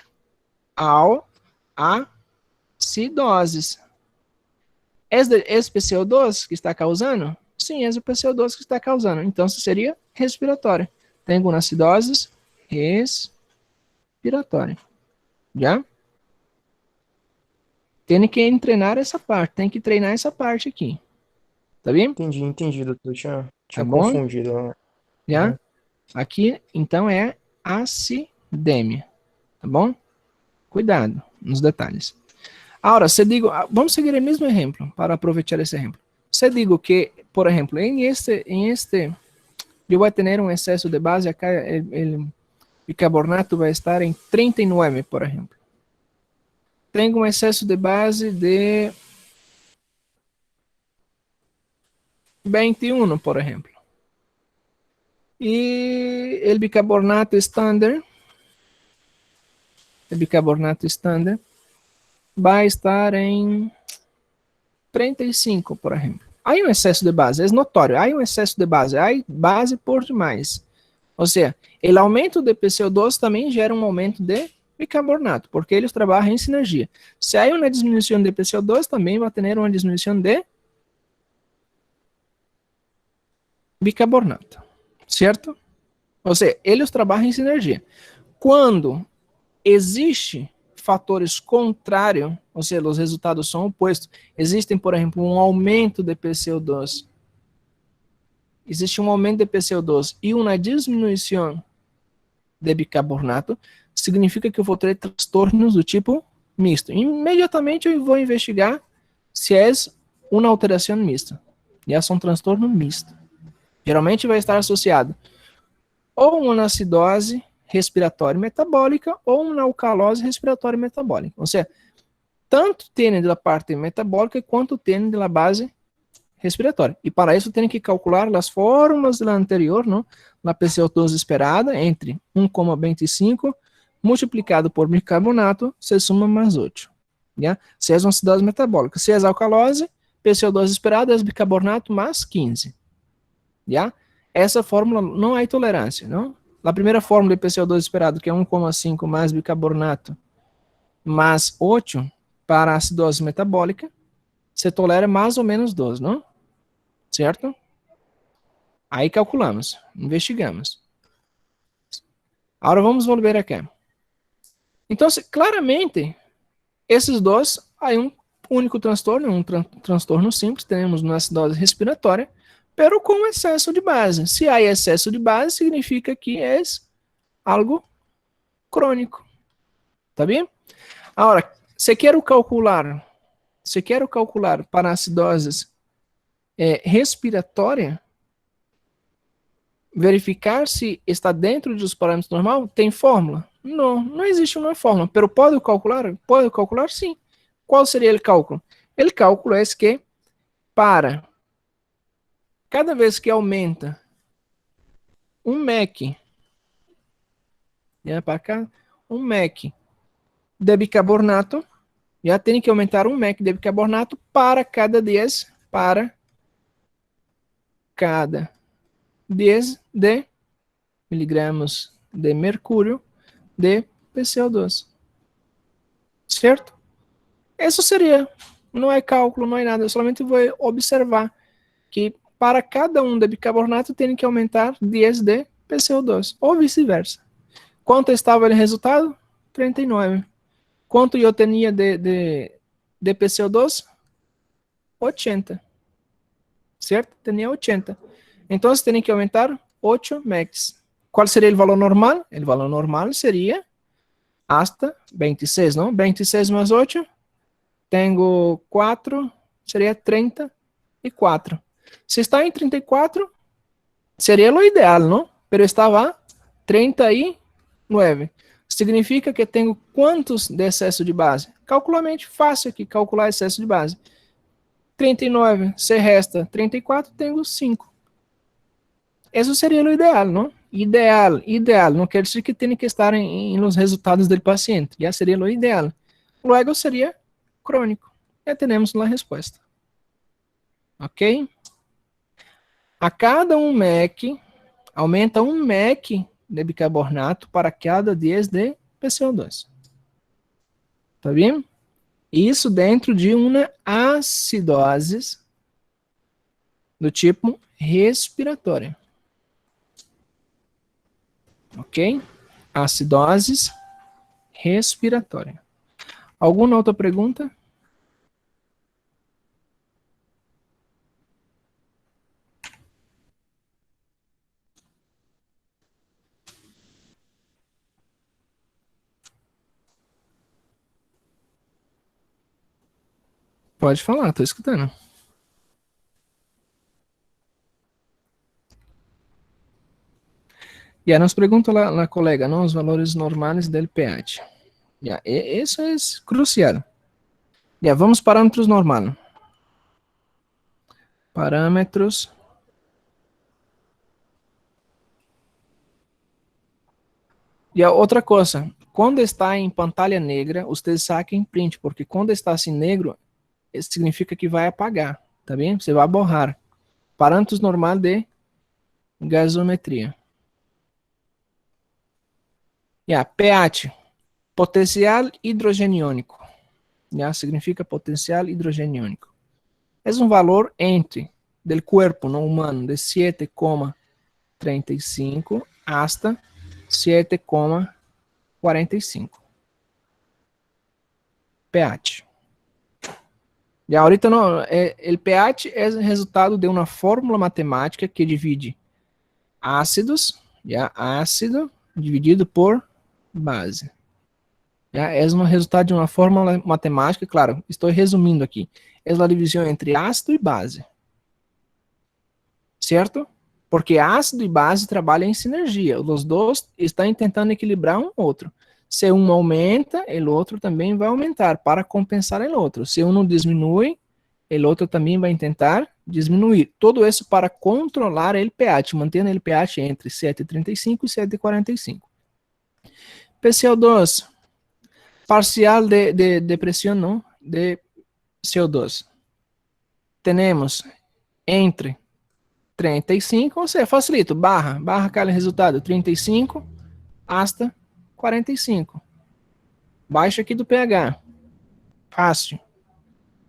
acidoses. É esse PCO2 que está causando? Sim, é o PCO2 que está causando. Então, seria respiratória. Tenho uma acidose respiratória. Já? Tem que treinar essa parte. Tem que treinar essa parte aqui. Tá bem? Entendi, doutor. Tinha Tá bom? confundido. Né? Já? Aqui, então, é acidemia. Tá bom? Cuidado nos detalhes. Agora, se digo, vamos seguir o mesmo exemplo, para aproveitar esse exemplo. Se digo que, por exemplo, em este, eu vou ter um excesso de base, acá o bicarbonato vai estar em 39, por exemplo. Tenho um excesso de base de 21, por exemplo. E o bicarbonato estándar vai estar em 35, por exemplo. Há um excesso de base, é notório, há um excesso de base, há base por demais. Ou seja, o aumento de PCO2 também gera um aumento de bicarbonato, porque eles trabalham em sinergia. Se há uma diminuição de PCO2, também vai ter uma diminuição de bicarbonato, certo? Ou seja, eles trabalham em sinergia. Quando existe fatores contrários, ou seja, os resultados são opostos, existem, por exemplo, um aumento de PCO2, existe um aumento de PCO2 e uma diminuição de bicarbonato, significa que eu vou ter transtornos do tipo misto. Imediatamente eu vou investigar se é uma alteração mista. E é um transtorno misto. Geralmente vai estar associado ou uma acidose respiratória metabólica ou uma alcalose respiratória metabólica. Ou seja, tanto tem da parte metabólica quanto tem da base respiratória. E para isso tem que calcular as fórmulas da anterior, não? Na PCO2 esperada entre 1,25 multiplicado por bicarbonato, se suma mais 8. Já? Se é uma acidose metabólica. Se é alcalose, PCO2 esperado é bicarbonato mais 15. Já? Essa fórmula não há tolerância, não? A primeira fórmula de PCO2 esperado, que é 1,5 mais bicarbonato mais 8 para acidose metabólica, se tolera mais ou menos 12, não? Certo? Aí calculamos, investigamos. Agora vamos voltar aqui. Então, claramente, esses dois, aí um único transtorno, um transtorno simples, temos uma acidose respiratória, pero com excesso de base. Se há excesso de base, significa que é algo crônico. Tá bem? Agora, se quero calcular para acidoses respiratória, verificar se está dentro dos parâmetros normais, tem fórmula? Não, não existe uma fórmula, pero pode calcular? Pode calcular, sim. Qual seria o cálculo? O cálculo é que para cada vez que aumenta um MEC, para cá, um MEC de bicarbonato, já tem que aumentar um MEC de bicarbonato para cada 10, para cada 10 de miligramas de mercúrio de PCO2. Certo? Isso seria. Não é cálculo, não é nada. Eu somente vou observar que para cada um de bicarbonato tem que aumentar 10 de PCO2. Ou vice-versa. Quanto estava o resultado? 39. Quanto eu tinha de PCO2? 80. Certo? Tinha 80. Então, você tem que aumentar 8 MECs. Qual seria o valor normal? O valor normal seria hasta 26, não? 26 mais 8, tenho 4, seria 34. Se está em 34, seria o ideal, não? Pero estava 39. Significa que tenho quantos de excesso de base? Calculamente fácil aqui, calcular excesso de base. 39, se resta 34, tenho 5. Isso seria o ideal, não? Ideal, não quer dizer que tem que estar nos resultados do paciente, já seria o ideal. Logo seria crônico. Já temos a resposta. Ok? A cada um MEC, aumenta um MEC de bicarbonato para cada 10 de PCO2. Tá bem? Isso dentro de uma acidose do tipo respiratória. Ok? Acidoses respiratória. Alguma outra pergunta? Pode falar, estou escutando. E aí nos pergunta a colega, não, os valores normais do pH. Isso é crucial. Vamos parâmetros normais. Parâmetros. E a outra coisa, quando está em pantalha negra, vocês saquem print, porque quando está assim negro, isso significa que vai apagar, tá bem? Você vai borrar. Parâmetros normais de gasometria. pH, potencial hidrogeniônico. Significa potencial hidrogeniônico. É um valor entre do corpo no humano de 7,35 hasta 7,45. pH. E ahorita não, o pH é resultado de uma fórmula matemática que divide ácidos, ácido dividido por base. É um resultado de uma fórmula matemática, claro, estou resumindo aqui. É a divisão entre ácido e base. Certo? Porque ácido e base trabalham em sinergia. Os dois estão tentando equilibrar um outro. Se um aumenta, o outro também vai aumentar para compensar o outro. Se um diminui, o outro também vai tentar diminuir. Tudo isso para controlar o pH, mantendo o pH entre 7,35 e 7,45. PCO2, parcial de presión, ¿no? De CO2. Tenemos entre 35, ou seja, facilito, barra aquele resultado, 35 hasta 45. Baixo aqui do pH. Fácil.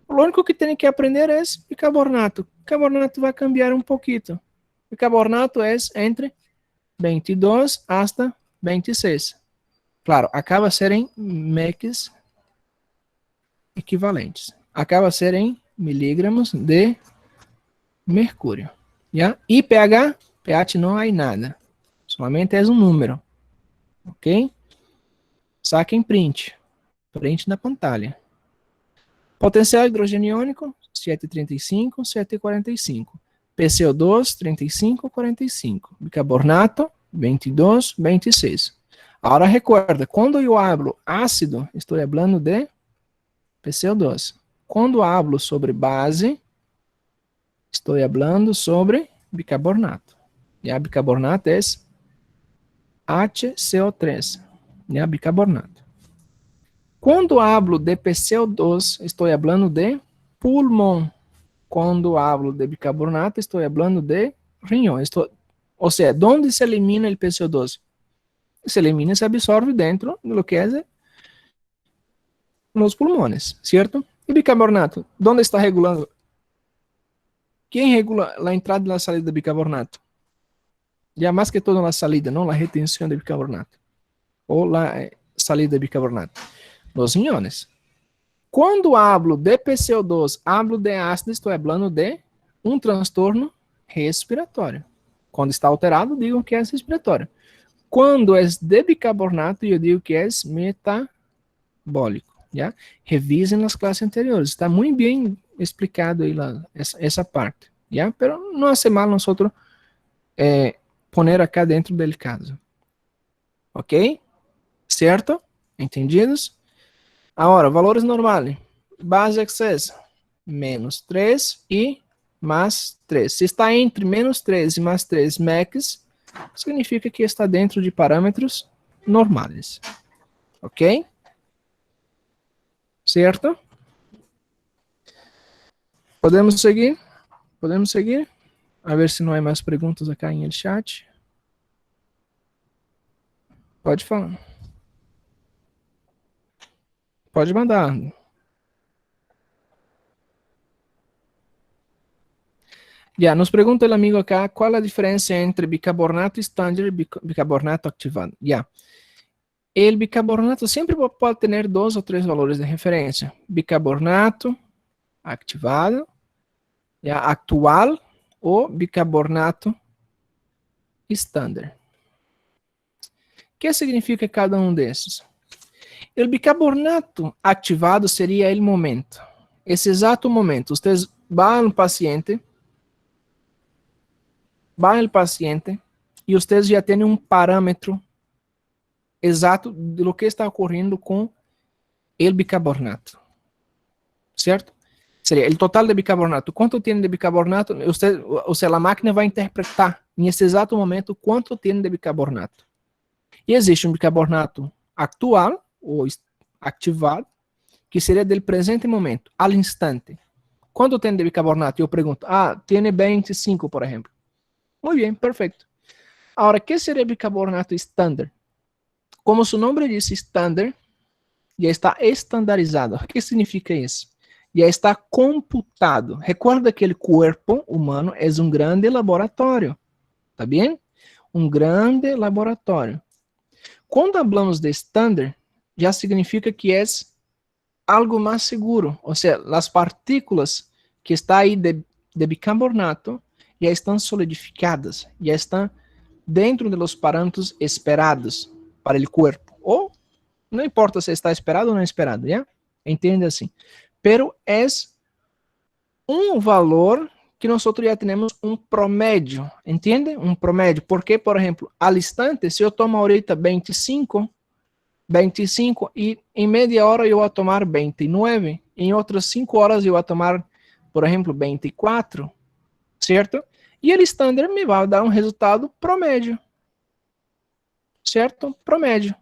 O único que tem que aprender é bicarbonato. Bicarbonato vai cambiar um pouquinho. Bicarbonato é entre 22 hasta 26. Claro, acaba ser em MECs equivalentes. Acaba ser em miligramas de mercúrio. ¿Ya? E pH? pH não há nada. Somente é um número. Ok? Saquem print. Print na pantalha. Potencial hidrogênio iônico, 7,35, 7,45. PCO2, 35, 45. Bicarbonato, 22, 26. Agora recuerda, quando eu hablo ácido, estou falando de PCO2. Quando hablo sobre base, estou falando sobre bicarbonato. E a bicarbonato é HCO3. E a bicarbonato. Quando hablo de PCO2, estou falando de pulmão. Quando hablo de bicarbonato, estou falando de riñón. Ou seja, onde se elimina o PCO2? Se elimina e se absorve dentro do que é nos pulmões, certo? E bicarbonato, onde está regulando? Quem regula a entrada e a saída de bicarbonato? Já mais que todo a saída, não a retenção de bicarbonato. Ou a saída de bicarbonato. Los riñones. Quando hablo de PCO2, hablo de ácido, estou falando de um transtorno respiratório. Quando está alterado, digo que é respiratório. Quando é de bicarbonato, eu digo que é metabólico. Já? Revisem as classes anteriores. Está muito bem explicado aí essa parte. Já? Pero não hace mal nós poner acá dentro do caso. Ok? Certo? Entendidos? Agora, valores normais. Base excess, menos 3 e mais 3. Se está entre menos 3 e mais 3 MECs, significa que está dentro de parâmetros normais. Ok? Certo? Podemos seguir? Podemos seguir? A ver se não há mais perguntas aqui em el chat. Pode falar. Pode mandar. Já, nos pergunta o amigo acá, qual a diferença entre bicarbonato standard e bicarbonato ativado? Já. O bicarbonato sempre pode ter 2 ou 3 valores de referência. Bicarbonato ativado, já, atual, ou bicarbonato standard. O que significa cada um desses? O bicarbonato ativado seria o momento. Esse exato momento. Vocês vão ao paciente e vocês já têm um parâmetro exato do que está ocorrendo com o bicarbonato. Certo? Seria o total de bicarbonato. Quanto tem de bicarbonato? A máquina vai interpretar nesse exato momento quanto tem de bicarbonato. E existe um bicarbonato atual, ou ativado, que seria do presente momento, al instante. Quanto tem de bicarbonato? Eu pergunto, tem 25, por exemplo. Muito bem, perfeito. Agora, o que seria bicarbonato standard? Como seu nome diz, standard, já está estandarizado. O que significa isso? Já está computado. Recorda que o corpo humano é um grande laboratório. Tá bem? Um grande laboratório. Quando falamos de standard, já significa que é algo mais seguro. Ou seja, as partículas que estão aí de bicarbonato já estão solidificadas, já estão dentro dos parâmetros esperados para o corpo. Ou, não importa se está esperado ou não esperado, já? Entende assim. Pero é um valor que nós já temos um promédio, entende? Um promédio. Porque, por exemplo, al instante, se eu tomo ahorita 25 e em meia hora eu vou tomar 29, em outras 5 horas eu vou tomar, por exemplo, 24, certo? E o standard me vai dar um resultado promédio, certo? Promédio.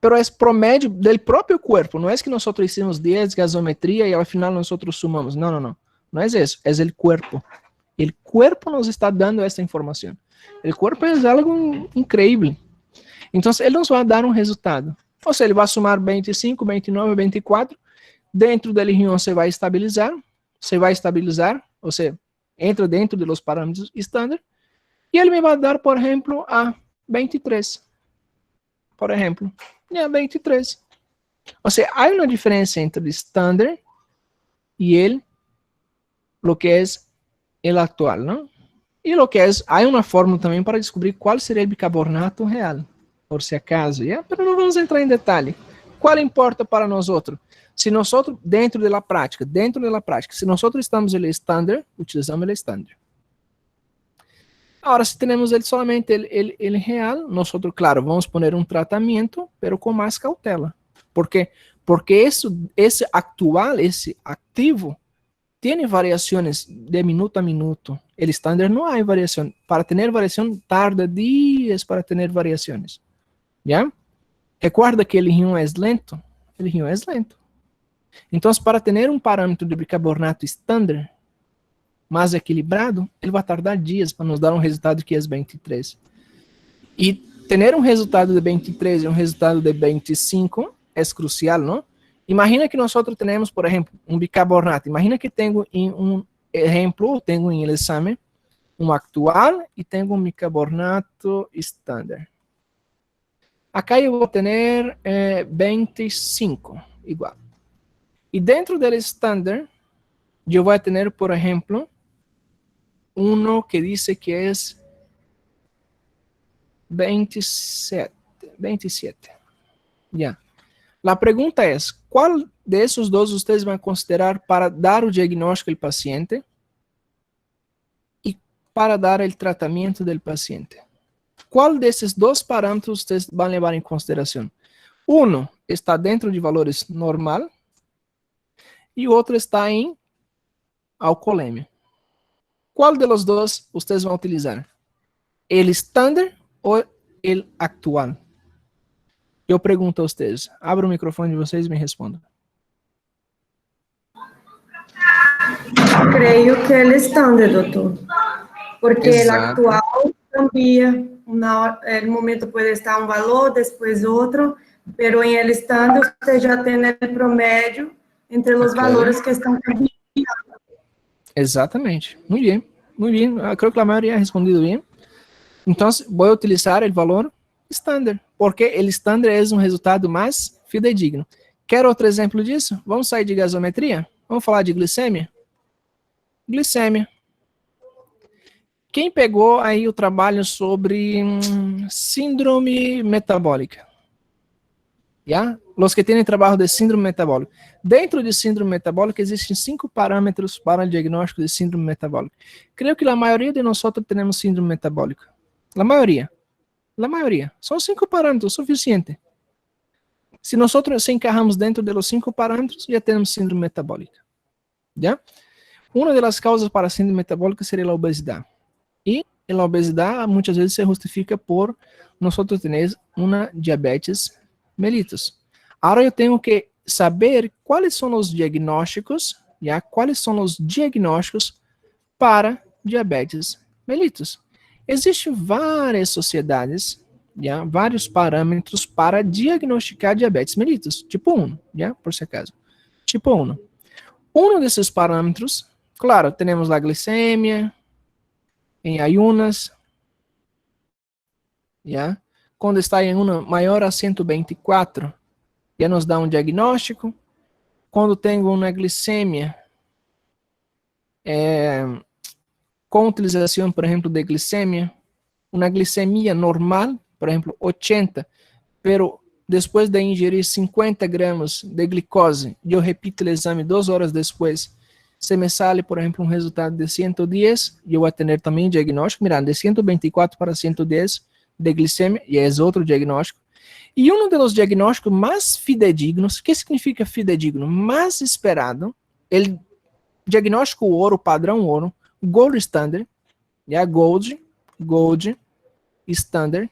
pero é promédio do próprio corpo. Não é que nós hicimos 10 gasometria e ao final nós sumamos. Não, não, não. Não é isso. É o corpo. O corpo nos está dando essa informação. O corpo é algo incrível. Então, ele nos vai dar um resultado. Ou seja, ele vai somar 25, 29, 24. Dentro da região você vai estabilizar. Ou seja, entra dentro dos parâmetros estándar. E ele me vai dar, por exemplo, a 23. Por exemplo, a 23. Ou seja, há uma diferença entre o estándar e lo que é o atual, não? E lo que é, há uma fórmula também para descobrir qual seria o bicarbonato real, por se acaso, mas não vamos entrar em detalhe. Qual importa para nós outros? Se nós dentro da prática, se nós estamos no estándar, utilizamos o estándar. Agora, se temos somente ele real, nós, claro, vamos poner um tratamento, pero com mais cautela. ¿Por quê? Porque esse actual, esse ativo, tem variações de minuto a minuto. O estándar não há variação. Para ter variação, tarda dias para ter variações. ¿Ya? Recuerda que el río é lento? El río é lento. Então, para ter um parâmetro de bicarbonato estándar mais equilibrado, ele vai tardar dias para nos dar um resultado que é 23. E ter um resultado de 23 e um resultado de 25 é crucial, não? Imagina que nós temos, por exemplo, um bicarbonato. Imagina que tenho um exemplo, tenho em exame um actual e tenho um bicarbonato estándar. Acá eu vou ter 25, igual. E dentro do estándar, eu vou ter, por exemplo, uno que diz que é 27. Ya. A pergunta é, qual desses dois vocês vão considerar para dar o diagnóstico ao paciente e para dar o tratamento do paciente? Qual desses dois parâmetros vocês vão levar em consideração? Um está dentro de valores normal e o outro está em alcoolemia. Qual dos dois vocês vão utilizar? El estándar ou el actual? Eu pergunto a vocês. Abra o microfone de vocês e me respondam. Creio que el estándar, doutor. Porque el Exato. actual cambia. No momento pode estar um valor, depois outro, pero em el estándar você já tem o promédio entre os valores que estão cambiando. Exatamente. Muito bem. Muito bem. Eu creio que a maioria ha respondido bem. Então, vou utilizar o valor estándar, porque o estándar é um resultado mais fidedigno. Quer outro exemplo disso? Vamos sair de gasometria? Vamos falar de glicemia? Glicemia. Quem pegou aí o trabalho sobre síndrome metabólica? Já? Os que têm trabalho de síndrome metabólica. Dentro de síndrome metabólica existem 5 parâmetros para o diagnóstico de síndrome metabólica. Creio que a maioria de nós temos síndrome metabólica. A maioria. São 5 parâmetros, suficiente. Se nós se encarramos dentro dos 5 parâmetros, já temos síndrome metabólica. Já? Uma das causas para a síndrome metabólica seria a obesidade. E a obesidade muitas vezes se justifica por nós ter uma diabetes mellitus. Agora eu tenho que saber quais são os diagnósticos, quais são os diagnósticos para diabetes mellitus. Existem várias sociedades, vários parâmetros para diagnosticar diabetes mellitus, tipo 1, por se acaso. Tipo 1. Um desses parâmetros, claro, temos a glicemia, em ayunas, quando está em uma maior a 124, já nos dá um diagnóstico. Quando tenho uma glicemia, com utilização, por exemplo, de glicemia, uma glicemia normal, por exemplo, 80, pero depois de ingerir 50 gramas de glicose, eu repito o exame 2 horas depois, se me sale, por exemplo, um resultado de 110, eu vou ter também diagnóstico, mirando, de 124 para 110 de glicemia, e é outro diagnóstico. E um dos diagnósticos mais fidedignos, que significa fidedigno? Mais esperado, o diagnóstico ouro, padrão ouro, Gold Standard, Gold Standard,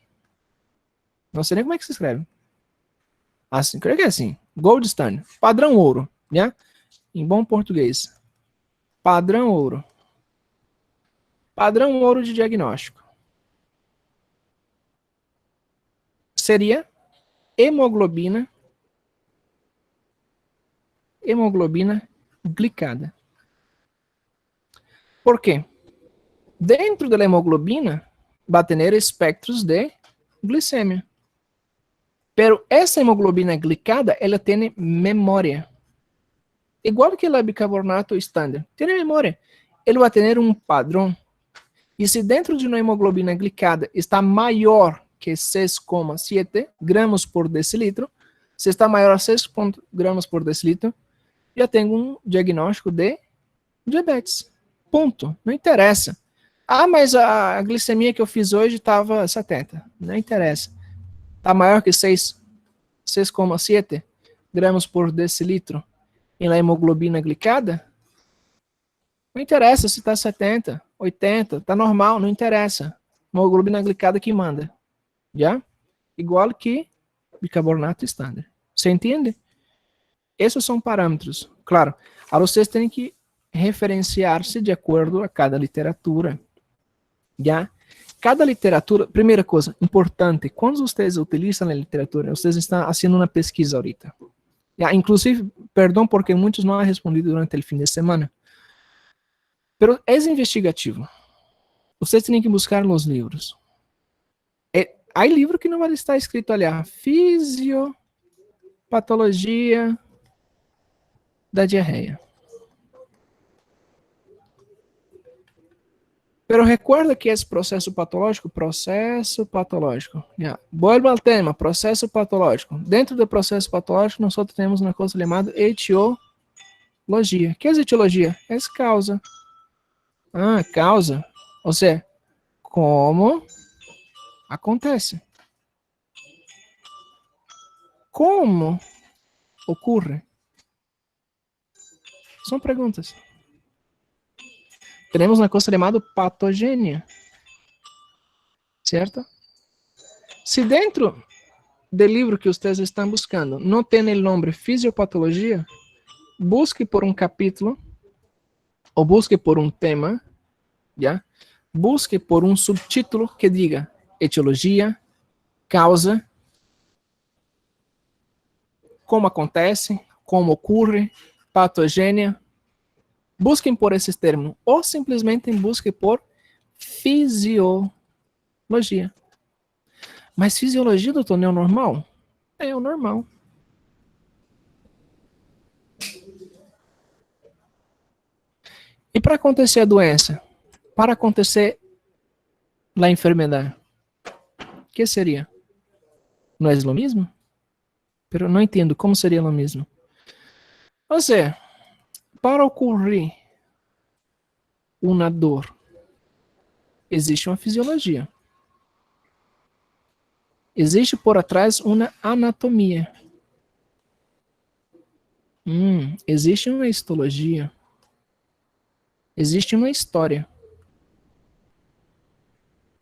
não sei nem como é que se escreve. Assim, creio que é assim. Gold standard. Padrão ouro, né? Em bom português. Padrão ouro. Padrão ouro de diagnóstico. Seria hemoglobina glicada. Por quê? Dentro da hemoglobina vai ter espectros de glicemia. Pero essa hemoglobina glicada, ela tem memória. Igual que o bicarbonato estándar. Tem memória. Ele vai ter um padrão. E se dentro de uma hemoglobina glicada está maior que 6,7 gramas por decilitro, se está maior a 6 gramas por decilitro, já tenho um diagnóstico de diabetes. Ponto. Não interessa. Ah, mas a glicemia que eu fiz hoje estava 70. Não interessa. Está maior que 6,7 gramas por decilitro em la hemoglobina glicada? Não interessa se está 70, 80, está normal, não interessa. Hemoglobina glicada que manda. Já? Igual que bicarbonato estándar. Você entende? Esses são parâmetros. Claro, agora vocês têm que referenciar-se de acordo a cada literatura. Já? Cada literatura, primeira coisa importante, quando vocês utilizam a literatura, vocês estão fazendo uma pesquisa ahorita. Já? Inclusive, perdão porque muitos não han respondido durante o fim de semana. Pero é investigativo. Vocês têm que buscar nos livros. Há livro que não vai estar escrito ali, fisiopatologia da diarreia. Pero recuerda que esse processo patológico. Yeah. Vuelvo ao tema, processo patológico. Dentro do processo patológico, nós temos uma coisa chamada etiologia. O que é etiologia? É causa. Ah, causa. Ou seja, como acontece. Como ocorre? São perguntas. Temos uma coisa chamada patogênia. Certo? Se dentro do livro que vocês estão buscando não tem o nome fisiopatologia, busque por um capítulo ou busque por um tema, já? Busque por um subtítulo que diga etiologia, causa, como acontece, como ocorre, patogênia. Busquem por esses termos, ou simplesmente busquem por fisiologia. Mas fisiologia, doutor, não é o normal? É o normal. E para acontecer a doença? Para acontecer a enfermidade? O que seria? Não é o mesmo? Pero não entendo como seria o mesmo. Ou seja, para ocorrer uma dor, existe uma fisiologia. Existe por atrás uma anatomia. Existe uma histologia. Existe uma história.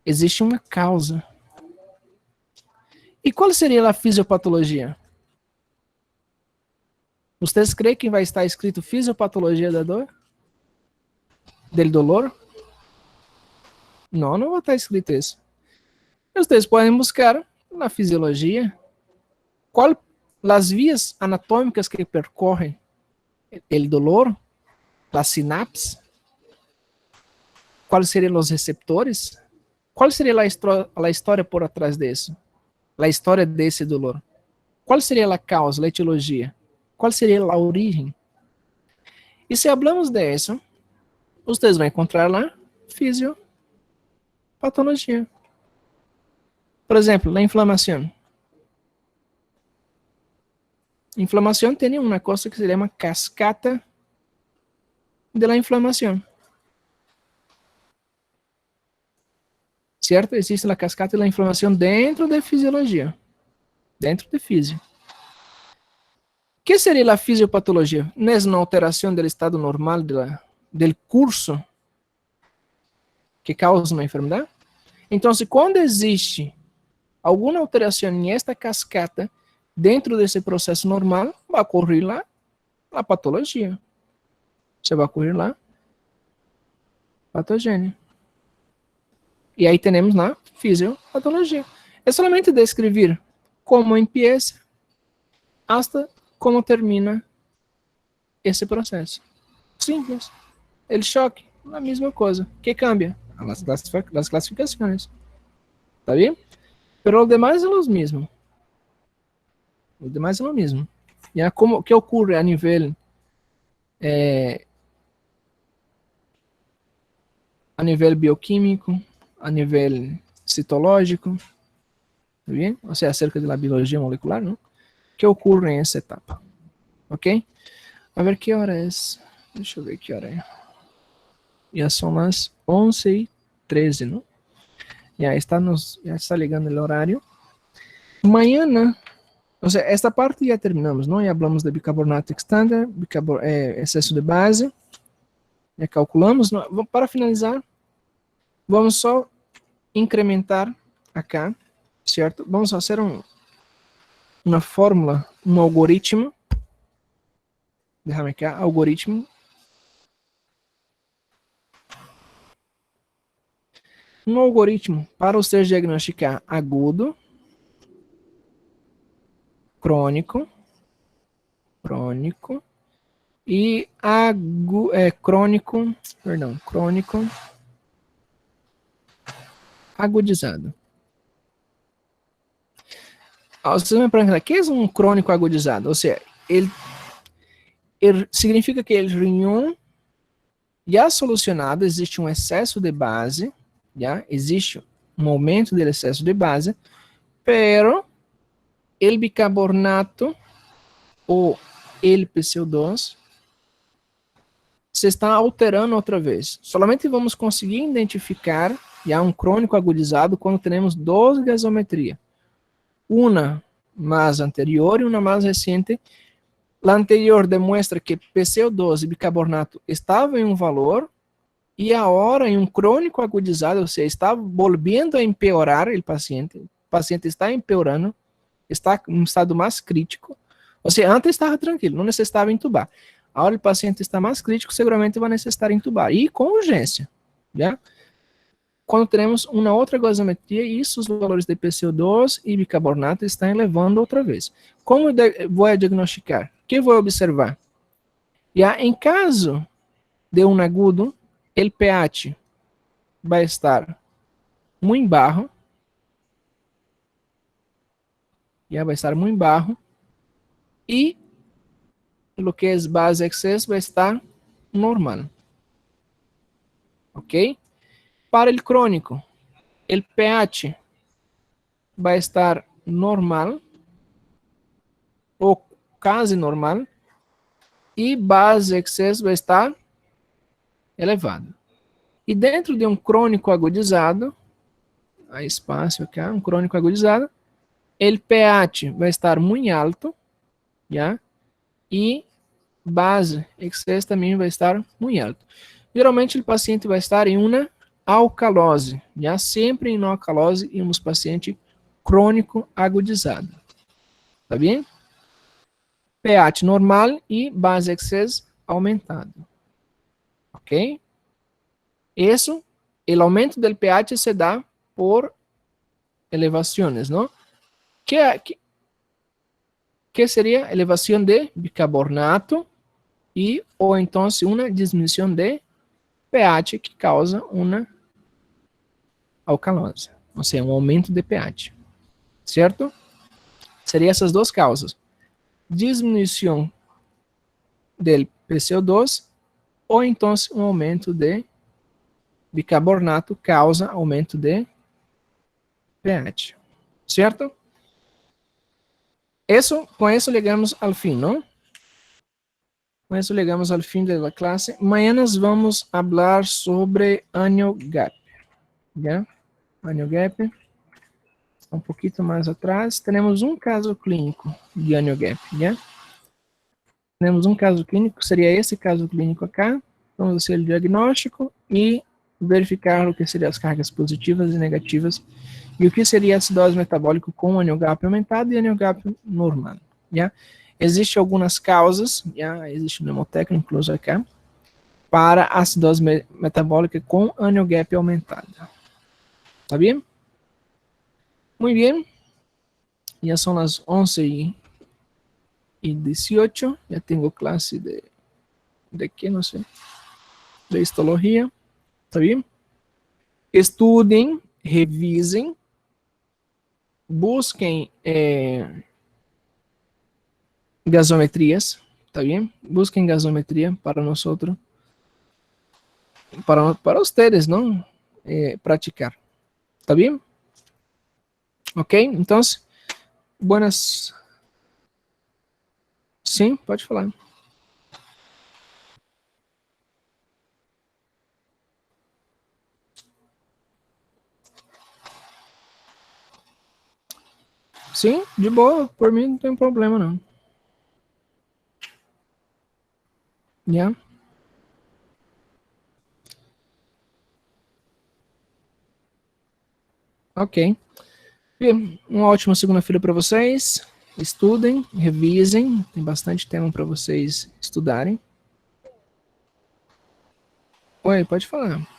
Existe uma causa. E qual seria a fisiopatologia? Vocês creem que vai estar escrito fisiopatologia da dor? Del dolor? Não, não vai estar escrito isso. Vocês podem buscar na fisiologia qual as vias anatômicas que percorrem o dolor, as sinapses, quais seriam os receptores, qual seria a história por atrás disso, a história desse dolor, qual seria a causa, a etiologia. Qual seria a origem? E se falamos disso, vocês vão encontrar lá fisiopatologia. Por exemplo, a inflamação. Inflamação tem uma coisa que se chama cascata de la inflamação. Certo? Existe a cascata de la inflamação dentro da fisiologia. Dentro de física. O que seria a fisiopatologia? Não é uma alteração do estado normal do curso que causa uma enfermidade? Então, quando existe alguma alteração nesta cascata, dentro desse processo normal, vai ocorrer lá a patologia. Você vai ocorrer lá patogênia. E aí temos na fisiopatologia. É somente descrever como empieza hasta como termina esse processo. Simples. El choque, a mesma coisa. O que cambia? As classificações. ¿Está bien? Pero lo demás es lo mismo. Lo demás es lo mismo. Ya, como, ¿qué ocurre a nivel bioquímico, a nível citológico, ¿está bien? O sea, acerca de la biología molecular, ¿no? ¿Qué ocurre en esa etapa? ¿Ok? A ver, ¿qué hora es? Deixa eu ver que hora é. Já são as 11h13, ¿no? Já está ligando o horário. Mañana, o sea, esta parte já terminamos, ¿no? Já hablamos de bicarbonato standard, excesso de base, já calculamos, ¿no? Para finalizar, vamos só incrementar acá, certo? Vamos fazer uma fórmula, um algoritmo. Déjame cá, algoritmo. Um algoritmo para você diagnosticar agudo, crônico e crônico agudizado. Você me pergunta, o que é um crônico agudizado? Ou seja, ele significa que o rinhão já solucionado, existe um excesso de base, já existe um aumento do excesso de base, pero o bicarbonato ou o PCO2 se está alterando outra vez. Solamente vamos conseguir identificar já um crônico agudizado quando temos duas gasometrias. Uma mais anterior e uma mais recente. A anterior demonstra que PCO2 e bicarbonato estavam em um valor e agora em um crônico agudizado, ou seja, está voltando a empeorar o paciente está empeorando, está em um estado mais crítico, ou seja, antes estava tranquilo, não necessitava entubar. Agora o paciente está mais crítico, seguramente vai necessitar entubar, e com urgência, já? Quando teremos uma outra gasometria, isso os valores de PCO2 e bicarbonato estão elevando outra vez. Como vou diagnosticar? O que vou observar? Já em caso de um agudo, o pH vai estar muito baixo, já vai estar muito baixo, e o que é base excesso vai estar normal. Ok? Para o crônico, o pH vai estar normal, ou quase normal, e base excesso vai estar elevado. E dentro de um crônico agudizado, há espaço aqui, um crônico agudizado, o pH vai estar muito alto, já? E base excesso também vai estar muito alto. Geralmente o paciente vai estar em uma alcalose, já sempre em alcalose em um paciente crônico agudizado. Tá bem? pH normal e base excesso aumentado. Ok? Isso, o aumento do pH se dá por elevações, não? Que seria elevação de bicarbonato e ou então uma diminuição de pH que causa uma alcalose, ou seja, um aumento de pH, certo? Seriam essas duas causas: diminuição do PCO2 ou então um aumento de bicarbonato causa aumento de pH, certo? Com isso chegamos ao fim, não? Com isso chegamos ao fim da classe. Amanhã nós vamos falar sobre annual gap, já? Annual gap. Um pouquinho mais atrás, temos um caso clínico de annual gap, já? Temos um caso clínico, seria esse caso clínico aqui. Vamos fazer o diagnóstico e verificar o que seriam as cargas positivas e negativas E o que seria acidose metabólica com NO-GAP aumentado e NO-GAP normal, já? Existem algumas causas, já? Existe um mnemotécnico incluso aqui, para acidose metabólica com NO-GAP aumentada. Tá bem? Muito bem. Já são as 11:18. Já tenho classe de quê? Não sei. De histologia. Tá bem? Estudem, revisem, busquem gasometrias, tá bem? Busquem gasometria para nós outros, para ustedes, não? Praticar, tá bem? Ok? Então, buenas. Sim, pode falar. Sim, de boa, por mim não tem problema não. Yeah. Ok. Bem, uma ótima segunda-feira para vocês. Estudem, revisem, tem bastante tema para vocês estudarem. Oi, pode falar.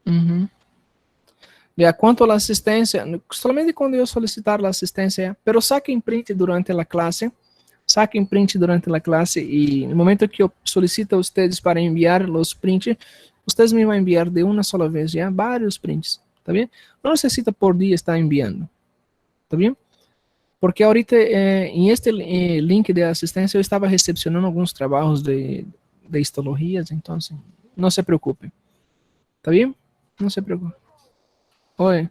Uhum. Quanto à assistência, somente quando eu solicitar a assistência, pero saquen print durante a classe, e no momento que eu solicito a vocês para enviar os prints, vocês me vão enviar de uma sola vez, já, vários prints, tá bem? Não necessita por dia estar enviando, tá bem? Porque ahorita, em este link de assistência, eu estava recepcionando alguns trabalhos de histologias, então, assim, não se preocupe, tá bem? Não se preocupe. Oi.